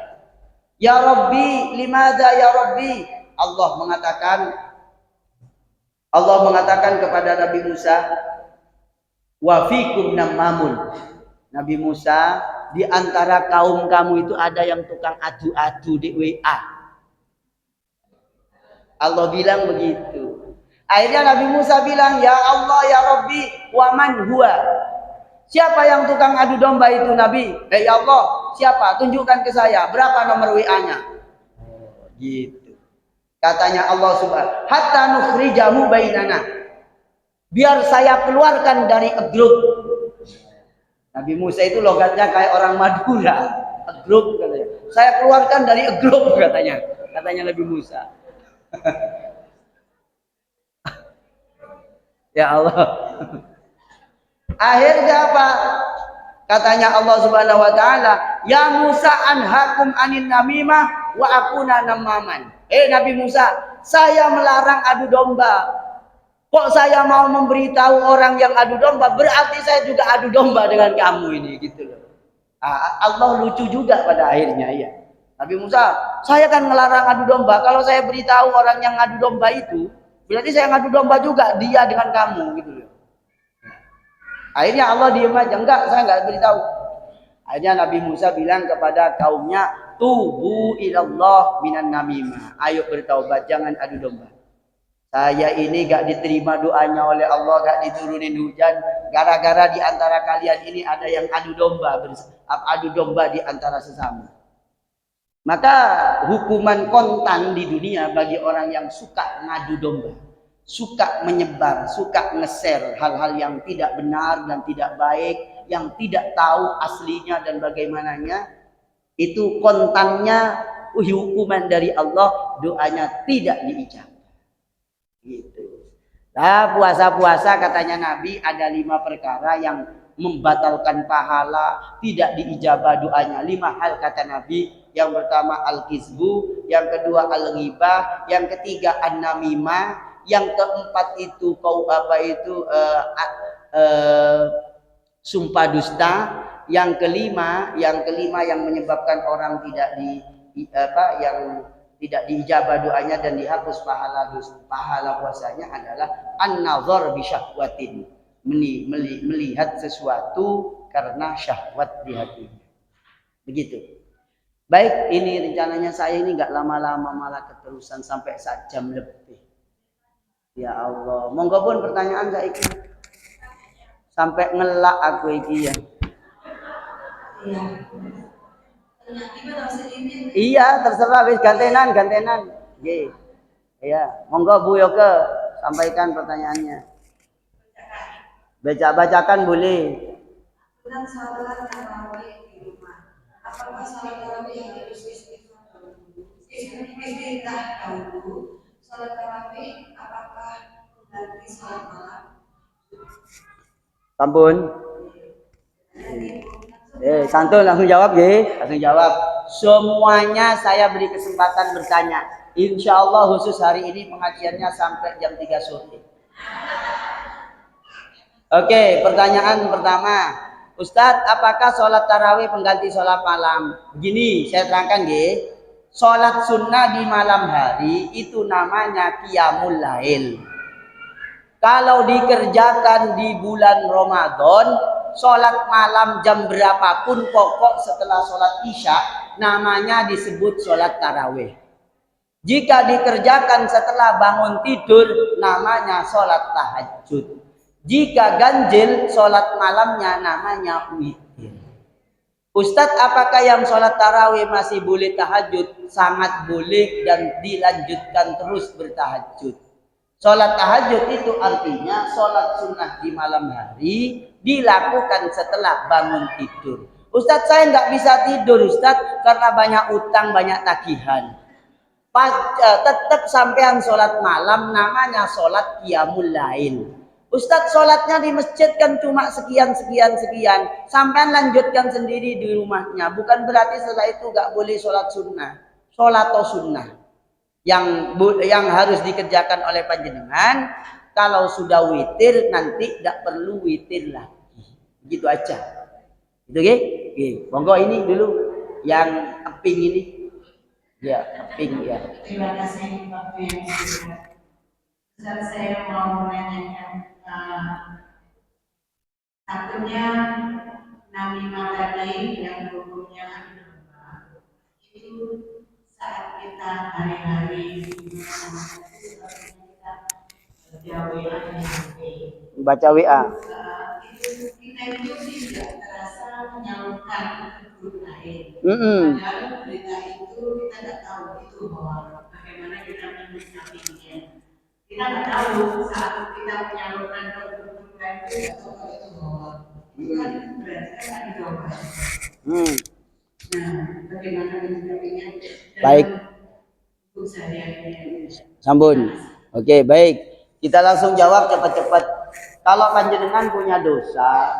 Ya Rabbi, limadha ya Rabbi? Allah mengatakan kepada Nabi Musa, wa fikum namamun. Nabi Musa, di antara kaum kamu itu ada yang tukang adu-adu di WA. Allah bilang begitu. Akhirnya Nabi Musa bilang, ya Allah ya Rabbi, wa man huwa? Siapa yang tukang adu domba itu Nabi? Ya Allah, siapa? Tunjukkan ke saya, berapa nomor WA-nya? Gitu. Katanya Allah Subhanahu, hatta nukhrijahu bainana. Biar saya keluarkan dari grup. Nabi Musa itu logatnya kayak orang Madura. Grup katanya. Saya keluarkan dari grup katanya. Katanya Nabi Musa. Ya Allah. Akhirnya apa? Katanya Allah Subhanahu wa taala, "Ya Musa anhakum anin namimah wa akuna namaman." Nabi Musa, saya melarang adu domba. Kok saya mau memberitahu orang yang adu domba, berarti saya juga adu domba dengan kamu ini gitu loh. Allah lucu juga pada akhirnya ya. Nabi Musa, saya kan melarang adu domba. Kalau saya beritahu orang yang adu domba itu, berarti saya ngadu domba juga dia dengan kamu gitu loh. Akhirnya Allah diam aja, enggak, saya enggak beritahu. Akhirnya Nabi Musa bilang kepada kaumnya, tubu ilallah minan namimah. Ayo bertaubat, jangan adu domba. Saya ini gak diterima doanya oleh Allah, gak diturunin hujan, gara-gara di antara kalian ini ada yang adu domba di antara sesama. Maka hukuman kontan di dunia bagi orang yang suka ngadu domba, suka menyebar, suka nge-share hal-hal yang tidak benar dan tidak baik, yang tidak tahu aslinya dan bagaimananya, itu kontannya hukuman dari Allah, doanya tidak diijabah. Gitu. Nah, puasa-puasa katanya Nabi ada 5 perkara yang membatalkan pahala, tidak diijabah doanya. 5 hal kata Nabi. Yang pertama al-kizbu, yang kedua al-ghibah, yang ketiga an-namimah, yang keempat itu sumpah dusta, yang kelima yang menyebabkan orang tidak diijabah doanya dan dihapus pahala puasanya adalah an-nazar bi syahwatin, melihat sesuatu karena syahwat di hatinya. Begitu. Baik, ini rencananya saya ini nggak lama-lama malah keterusan sampai 1 jam lebih. Ya Allah, monggo pun pertanyaan saya iki. Sampai ngelak aku iki ya. Iya, terserah wis gantenan. Nggih. Iya, monggo Bu Yoke sampaikan pertanyaannya. Bacakan boleh. Bulan salat tarawih di rumah. Apakah salat tarawih yang harus istighfar dahulu? Salat tarawih apakah berarti salat malam? Sampun. Santun langsung jawab ya. Langsung jawab. Semuanya saya beri kesempatan bertanya. Insya Allah khusus hari ini pengajiannya sampai jam 3 sore. Oke, pertanyaan pertama. Ustadz, apakah sholat tarawih pengganti sholat malam? Begini, saya terangkan ya. Sholat sunnah di malam hari itu namanya qiyamul lail. Kalau dikerjakan di bulan Ramadan, sholat malam jam berapapun pokok setelah sholat isya, namanya disebut sholat tarawih. Jika dikerjakan setelah bangun tidur, namanya sholat tahajud. Jika ganjil, sholat malamnya namanya witir. Ustadz, apakah yang sholat tarawih masih boleh tahajud? Sangat boleh dan dilanjutkan terus bertahajud. Sholat tahajud itu artinya sholat sunnah di malam hari dilakukan setelah bangun tidur. Ustadz, saya nggak bisa tidur Ustadz karena banyak utang, banyak tagihan. Tetap sampean sholat malam namanya sholat qiyamul lail. Ustadz, sholatnya di masjid kan cuma sekian. Sampean lanjutkan sendiri di rumahnya. Bukan berarti setelah itu gak boleh sholat sunnah. Sholat atau sunnah. yang harus dikerjakan oleh panjenengan, kalau sudah witir nanti tidak perlu witir lagi. Begitu aja. Gitu nggih? Nggih. Monggo ini dulu yang keping ini. Ya, keping ya. Terima kasih Pak Bim. Ustaz, saya mau menanyakan takutnya namimah tadi yang hukumnya itu saat kita hari-hari Baca WA. itu kita itu tidak terasa menyalurkan ke grup lain. Mm-mm. Padahal berita itu kita tidak tahu itu bahwa bagaimana kita menyikapinya. Kita nggak tahu saat kita menyalurkan ke grup lain itu tidak tahu kalau itu bahwa itu kan berarti kan ada doa. Nah, bagaimana menyikapinya Baik. dalam hidup sehari-hari. Sambun. Oke, baik. Kita langsung jawab cepat-cepat. Kalau panjenengan punya dosa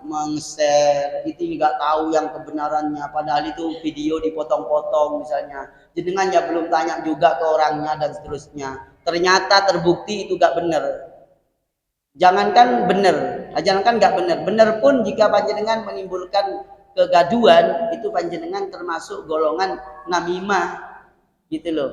meng-share itu nggak tahu yang kebenarannya, padahal itu video dipotong-potong misalnya. Jenengan ya belum tanya juga ke orangnya dan seterusnya. Ternyata terbukti itu nggak benar. Jangankan benar, jangankan nggak benar. Benar pun jika panjenengan menimbulkan kegaduhan, itu panjenengan termasuk golongan namimah, gitu loh.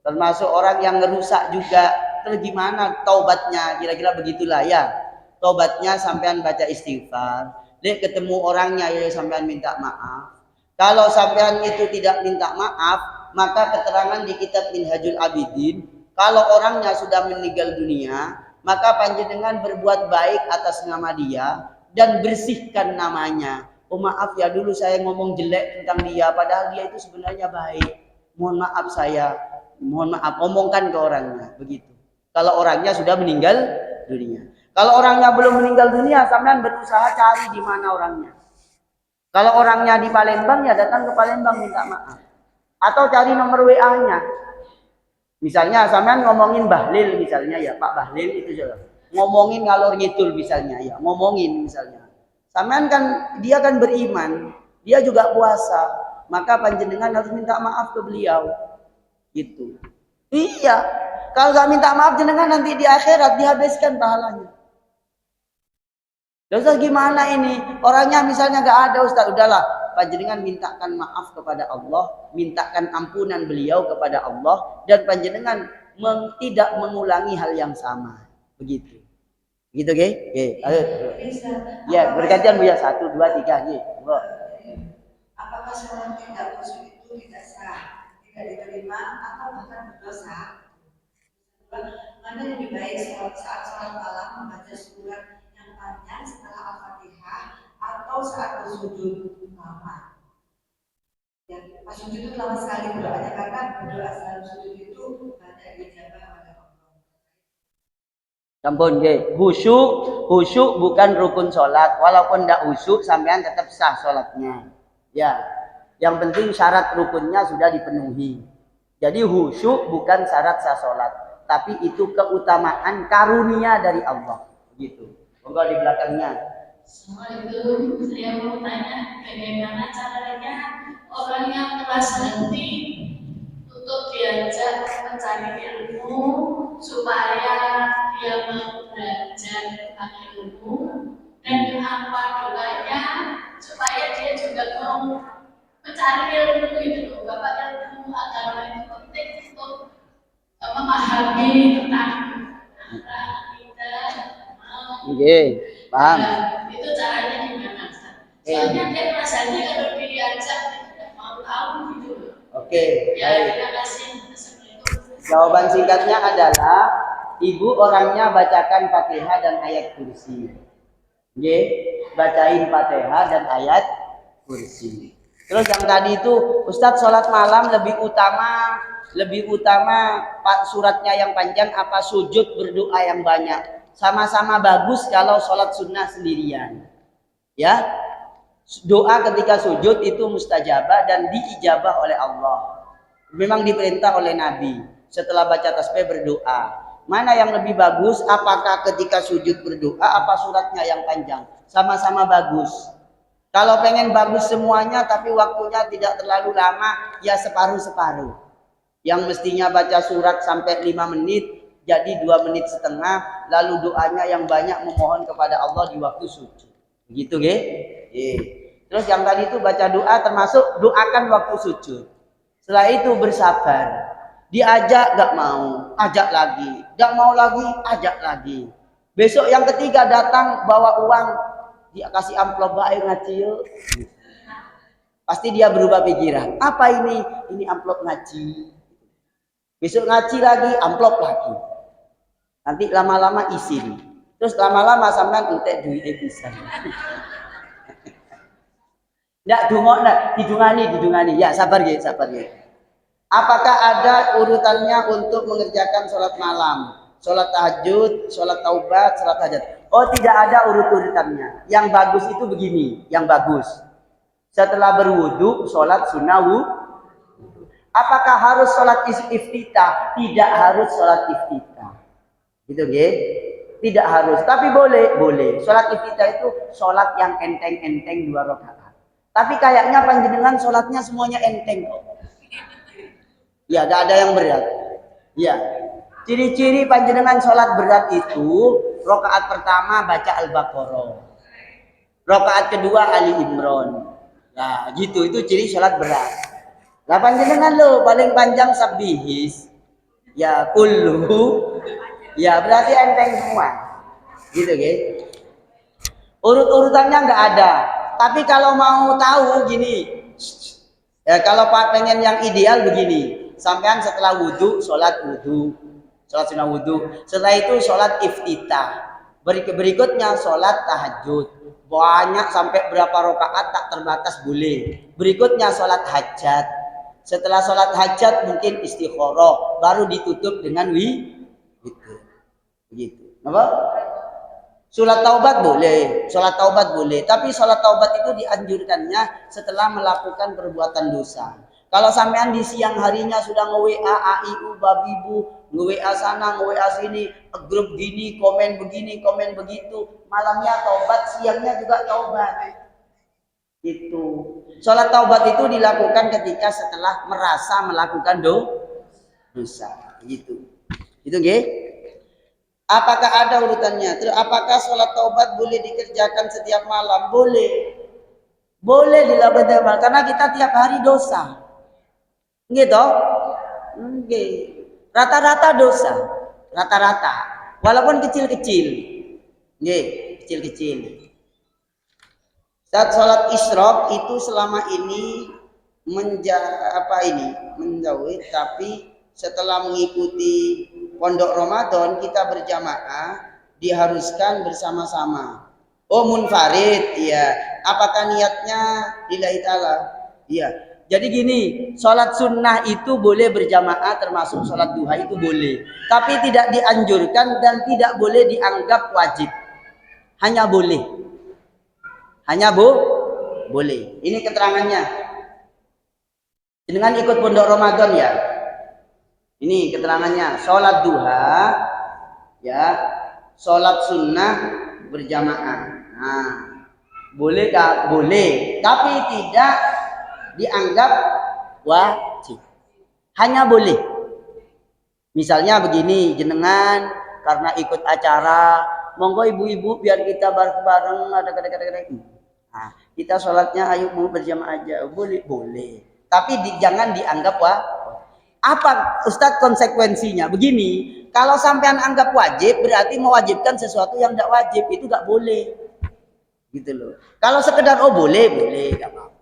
Termasuk orang yang ngerusak juga. Terus gimana taubatnya? Kira-kira begitulah ya. Taubatnya sampean baca istighfar. Lihat ketemu orangnya ya sampean minta maaf. Kalau sampean itu tidak minta maaf, maka keterangan di kitab Minhajul Abidin, kalau orangnya sudah meninggal dunia, maka panjenengan berbuat baik atas nama dia dan bersihkan namanya. Oh maaf ya, dulu saya ngomong jelek tentang dia, padahal dia itu sebenarnya baik. Mohon maaf mohon maaf, omongkan ke orangnya, begitu. Kalau orangnya sudah meninggal dunia. Kalau orangnya belum meninggal dunia, sampean berusaha cari di mana orangnya. Kalau orangnya di Palembang, ya datang ke Palembang minta maaf. Atau cari nomor WA-nya. Misalnya sampean ngomongin Bahlil misalnya ya, Pak Bahlil itu saja. Ngomongin ngalor ngidul misalnya ya, ngomongin misalnya. Sampean kan dia kan beriman, dia juga puasa, maka panjenengan harus minta maaf ke beliau. Gitu. Iya. Kalau nggak minta maaf jenengan nanti di akhirat dihabiskan pahalanya. Ustaz gimana ini? Orangnya misalnya nggak ada Ustaz, udahlah. Panjenengan mintakan maaf kepada Allah, mintakan ampunan beliau kepada Allah, dan panjenengan tidak mengulangi hal yang sama. Begitu. Gitu, oke? Ya, bergantian Bu ya. 1, 2, 3, nggih. Apakah sholat tidak khusyuk itu tidak sah, tidak diterima atau bahkan berdosa? Mana lebih baik saat sholat malam membaca surat yang panjang setelah Al-Fatihah atau saat bersujud lama? Ya, pas sujud itu lama sekali berdoanya karena berdoa saat sujud itu banyak dijabah oleh Allah. Sampun nggih. Khusyuk bukan rukun sholat. Walaupun ndak khusyuk sampean tetap sah sholatnya. Ya. Yang penting syarat rukunnya sudah dipenuhi. Jadi khusyuk bukan syarat sah sholat, tapi itu keutamaan karunia dari Allah. Begitu. Monggo di belakangnya. Assalamualaikum, saya mau tanya bagaimana caranya orang yang keras hati untuk diajak mencari ilmu supaya dia mau belajar tentang ilmu, dan apa doanya supaya dia juga mau mencari ilmu itu. Bapak, ilmu agama itu penting untuk memahami tentang kita. Oke, paham. Itu caranya gimana? Soalnya dia rasanya kalau diajak tidak mau tahu gitu. Oke, Ya, baik. terima kasih. Assalamualaikum. Jawaban singkatnya adalah ibu orangnya bacakan Fatihah dan ayat kursi. Oke, bacain Fatihah dan ayat kursi. Terus yang tadi itu Ustadz sholat malam lebih utama suratnya yang panjang apa sujud berdoa yang banyak? Sama-sama bagus kalau sholat sunnah sendirian. Ya, doa ketika sujud itu mustajabah dan diijabah oleh Allah. Memang diperintah oleh Nabi setelah baca tasbih berdoa. Mana yang lebih bagus? Apakah ketika sujud berdoa apa suratnya yang panjang? Sama-sama bagus. Kalau pengen bagus semuanya tapi waktunya tidak terlalu lama, ya separuh-separuh. Yang mestinya baca surat sampai 5 menit jadi 2 menit setengah, lalu doanya yang banyak memohon kepada Allah di waktu sujud. Begitu nggih? Nggih. Terus yang tadi itu baca doa termasuk doakan waktu sujud. Setelah itu bersabar. Diajak gak mau, ajak lagi. Gak mau lagi, ajak lagi. Besok yang ketiga datang bawa uang, dia kasih amplop air ngaji yuk. Pasti dia berubah pikiran. Apa ini? Ini amplop ngaji. Besok ngaji lagi, amplop lagi. Nanti lama-lama isin. Terus lama-lama sampean entek duitnya bisa. Ndak dungok ndak, didungani. Ya, sabar ya, sabar ya. Apakah ada urutannya untuk mengerjakan sholat malam, sholat tahajud, sholat taubat, sholat hajat? Oh, tidak ada urut-urutannya. Yang bagus itu begini, yang bagus. Setelah berwudu, sholat sunnah wudu. Apakah harus sholat iftitah? Tidak harus sholat iftitah. Gitu nggih? Tidak harus, tapi boleh. Sholat iftitah itu sholat yang enteng-enteng 2 rakaat. Tapi kayaknya panjenengan sholatnya semuanya enteng kok. Ya, gak ada yang berat. Ya. Ciri-ciri panjenengan sholat berat itu, rakaat pertama baca Al-Baqarah. Rakaat kedua Ali Imran. Nah, gitu, itu ciri sholat berat. Lah panjenengan lo paling panjang sabbihis. Ya, kullu. Ya, berarti enteng semua. Gitu, guys. Urut-urutannya nggak ada. Tapi kalau mau tahu gini, ya kalau Pak pengen yang ideal begini, sampean setelah wudhu, sholat sunnah wudhu. Setelah itu sholat iftitah. Berikutnya sholat tahajud. Banyak sampai berapa rakaat tak terbatas boleh. Berikutnya sholat hajat. Setelah sholat hajat mungkin istikharah, baru ditutup dengan begitu. Apa? Sholat taubat boleh, tapi sholat taubat itu dianjurkannya setelah melakukan perbuatan dosa. Kalau sampean di siang harinya sudah nge-WA AIU babibu, nge-WA sana, nge-WA sini, grup gini, komen begini, komen begitu, malamnya taubat, siangnya juga taubat. Itu. Sholat taubat itu dilakukan ketika setelah merasa melakukan dosa. Gitu. Itu nggih? Apakah ada urutannya? Terus apakah sholat taubat boleh dikerjakan setiap malam? Boleh. Boleh dilakukan setiap malam karena kita tiap hari dosa. Gitu? Nggih. Rata-rata dosa. Rata-rata. Walaupun kecil-kecil. Nggih, kecil-kecil. Saat sholat isyraq itu selama ini menjauhi, tapi setelah mengikuti pondok Ramadan kita berjamaah diharuskan bersama-sama. Oh, munfarid, ya. Apakah niatnya lillahi ta'ala? Iya. Jadi gini, sholat sunnah itu boleh berjamaah, termasuk sholat duha itu boleh. Tapi tidak dianjurkan dan tidak boleh dianggap wajib. Hanya boleh. Boleh. Ini keterangannya. Dengan ikut pondok Ramadan ya. Ini keterangannya. Sholat duha, ya, sholat sunnah berjamaah. Nah, boleh tak? Boleh. Tapi tidak dianggap wajib. Hanya boleh. Misalnya begini, jenengan karena ikut acara, monggo ibu-ibu biar kita bareng-bareng ada kadang-kadang. Nah, kita sholatnya ayo mau berjamaah aja, boleh. Tapi jangan dianggap apa Ustadz konsekuensinya? Begini, kalau sampean anggap wajib berarti mewajibkan sesuatu yang tidak wajib, itu nggak boleh, gitu loh. Kalau sekedar boleh, nggak apa-apa.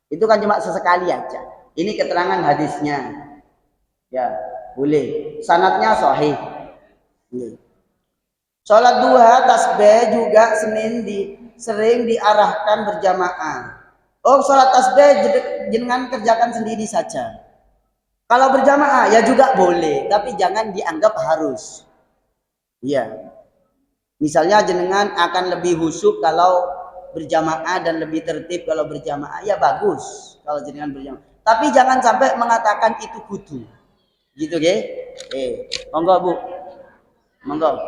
Itu kan cuma sesekali aja. Ini keterangan hadisnya, ya boleh. Sanadnya sahih. Sholat duha tasbih juga sering diarahkan berjamaah. Oh, sholat tasbih jangan kerjakan sendiri saja. Kalau berjamaah ya juga boleh, tapi jangan dianggap harus. Iya. Misalnya jenengan akan lebih khusyuk kalau berjamaah dan lebih tertib kalau berjamaah, ya bagus kalau jenengan berjamaah. Tapi jangan sampai mengatakan itu kudu. Gitu nggih? Monggo Bu. Monggo.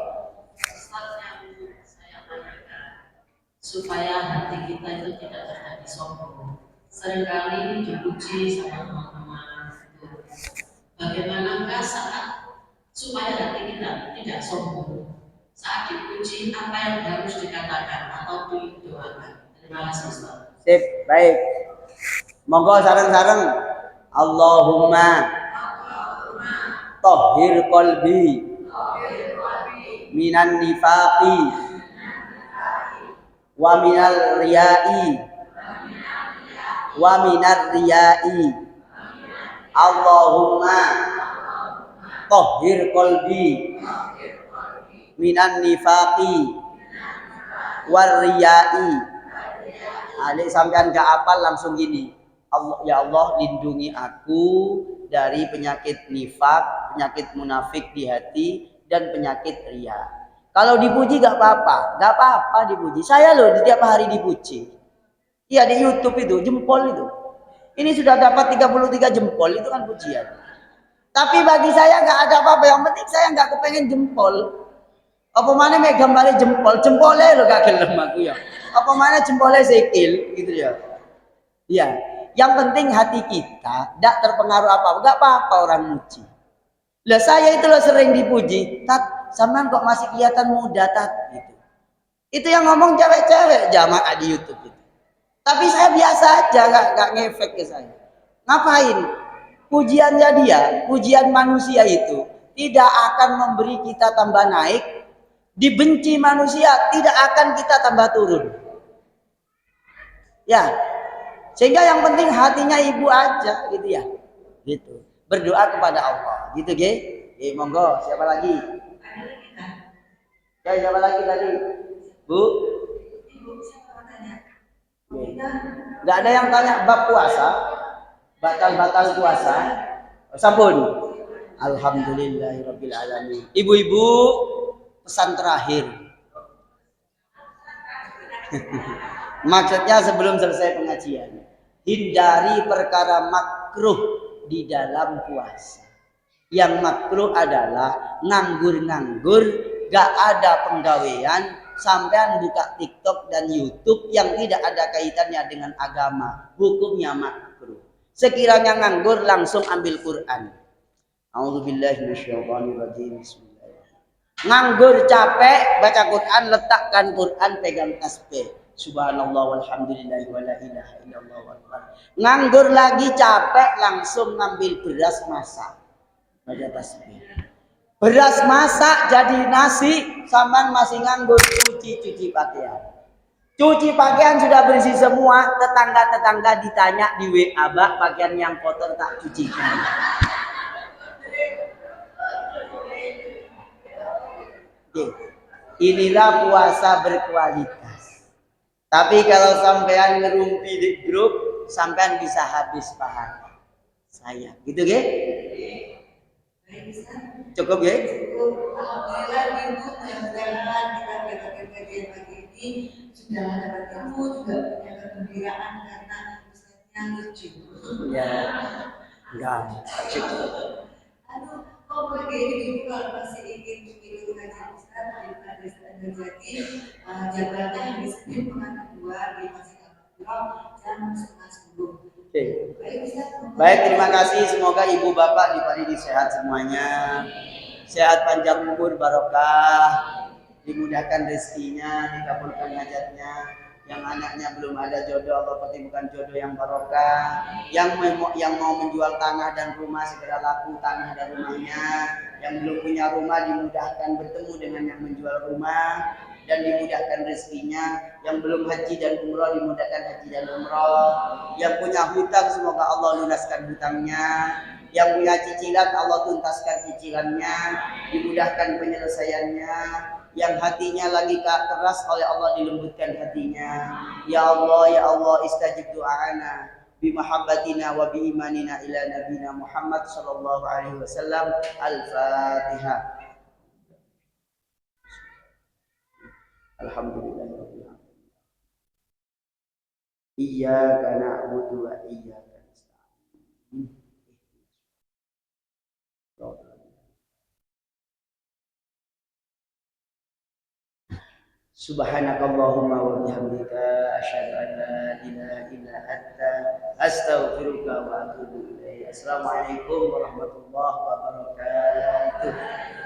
Supaya hati kita itu tidak terjadi sombong. Seringkali dipuji sama teman-teman itu. Bagaimanakah saat supaya hati kita tidak sombong saat dipuji apa yang harus dikatakan atau didoakan. Terima kasih Ustaz. Sip, baik. Monggo sareng-sareng. Allahumma tahhir qalbi minan nifaqi wa minal riya'i wa minar riya'i. Allahumma tahhir qalbi minan nifaqi war riya'i. Adik sampean gak apal langsung gini. Allah, ya Allah lindungi aku dari penyakit nifak, penyakit munafik di hati dan penyakit riya. Kalau dipuji gak apa-apa dipuji. Saya loh setiap hari dipuji. Iya di YouTube itu jempol itu. Ini sudah dapat 33 jempol itu kan pujian. Tapi bagi saya gak ada apa-apa. Yang penting saya gak kepengen jempol. Apa mana mek gambare jempolnya lo gak gelem aku ya. Apa mana jempolnya sekil gitu ya. Iya, yang penting hati kita tidak terpengaruh apa-apa. Gak apa-apa orang muji. Lah saya itu loh sering dipuji, Tat, sampean kok masih kelihatan muda, Tat, gitu. Itu yang ngomong cewek-cewek jamaah di YouTube itu. Tapi saya biasa aja, gak ngefek ke saya. Ngapain? Pujiannya dia, pujian manusia itu tidak akan memberi kita tambah naik. Dibenci manusia tidak akan kita tambah turun. Ya, sehingga yang penting hatinya ibu aja gitu ya. Gitu. Berdoa kepada Allah. Gitu, Ge. Monggo, siapa lagi? Ya, siapa lagi tadi? Bu? Ibu, siapa tanya? Enggak ada yang tanya bab puasa? Batal-batal puasa? Sampun. Alhamdulillahirabbil alamin. Ibu-ibu, pesan terakhir. Maksudnya sebelum selesai pengajian, hindari perkara makruh di dalam puasa. Yang makruh adalah nganggur-nganggur, gak ada penggawean, sampean buka TikTok dan YouTube yang tidak ada kaitannya dengan agama. Hukumnya makruh. Sekiranya nganggur langsung ambil Quran. A'udzubillahi minasyaitonirrajim. Bismillahirrahmanirrahim. Nganggur capek baca Quran, letakkan Quran, pegang tasbih. Subhanallah walhamdulillah wa la ilaha illallah wallah. Nganggur lagi capek langsung ngambil beras masak. Baca tasbih. Beras masak jadi nasi, sampean masih nganggur cuci pakaian. Cuci pakaian sudah bersih semua, tetangga-tetangga ditanya di WA, "Mbak, pakaian yang kotor tak cucikan?" Oke. Inilah puasa berkualitas. Tapi kalau sampean ngerumpi di grup, sampean bisa habis pahala. Saya, gitu ge? Cukup ge? Alhamdulillah ibu mudah-mudahan kita mendapatkan kajian pagi ini sudah dapat ilmu, juga punya kegembiraan karena ustaznya lucu. Ya, enggak. Cukup. Aduh, kok begini ibu kalau masih ingin mengikuti kajian ustaz di Madrasah Al-Jati, jadwalnya hari Senin pekan kedua di Masjid Al-Qur'an jam 9:30. Oke. Baik, terima kasih. Semoga ibu bapak diberi sehat semuanya. Sehat panjang umur barokah. Dimudahkan rezekinya, dikabulkan hajatnya. Yang anaknya belum ada jodoh, Allah pertemukan jodoh yang barokah. Yang mau menjual tanah dan rumah segera laku tanah dan rumahnya. Yang belum punya rumah dimudahkan bertemu dengan yang menjual rumah dan dimudahkan rezekinya. Yang belum haji dan umroh dimudahkan haji dan umroh. Yang punya hutang semoga Allah lunaskan hutangnya. Yang punya cicilan Allah tuntaskan cicilannya, dimudahkan penyelesaiannya. Yang hatinya lagi keras oleh Allah dilembutkan hatinya. Ya Allah istajib du'ana bimahabbatina wa biimanina ila nabina Muhammad sallallahu alaihi wasallam. Al-Fatihah. Alhamdulillah. Iyyaka na'budu wa iyyaka nasta'in. Subhanakallahumma wa bihamdika asyhadu an la ilaha illa anta astaghfiruka wa atubu ilaik. Assalamualaikum warahmatullahi wabarakatuh.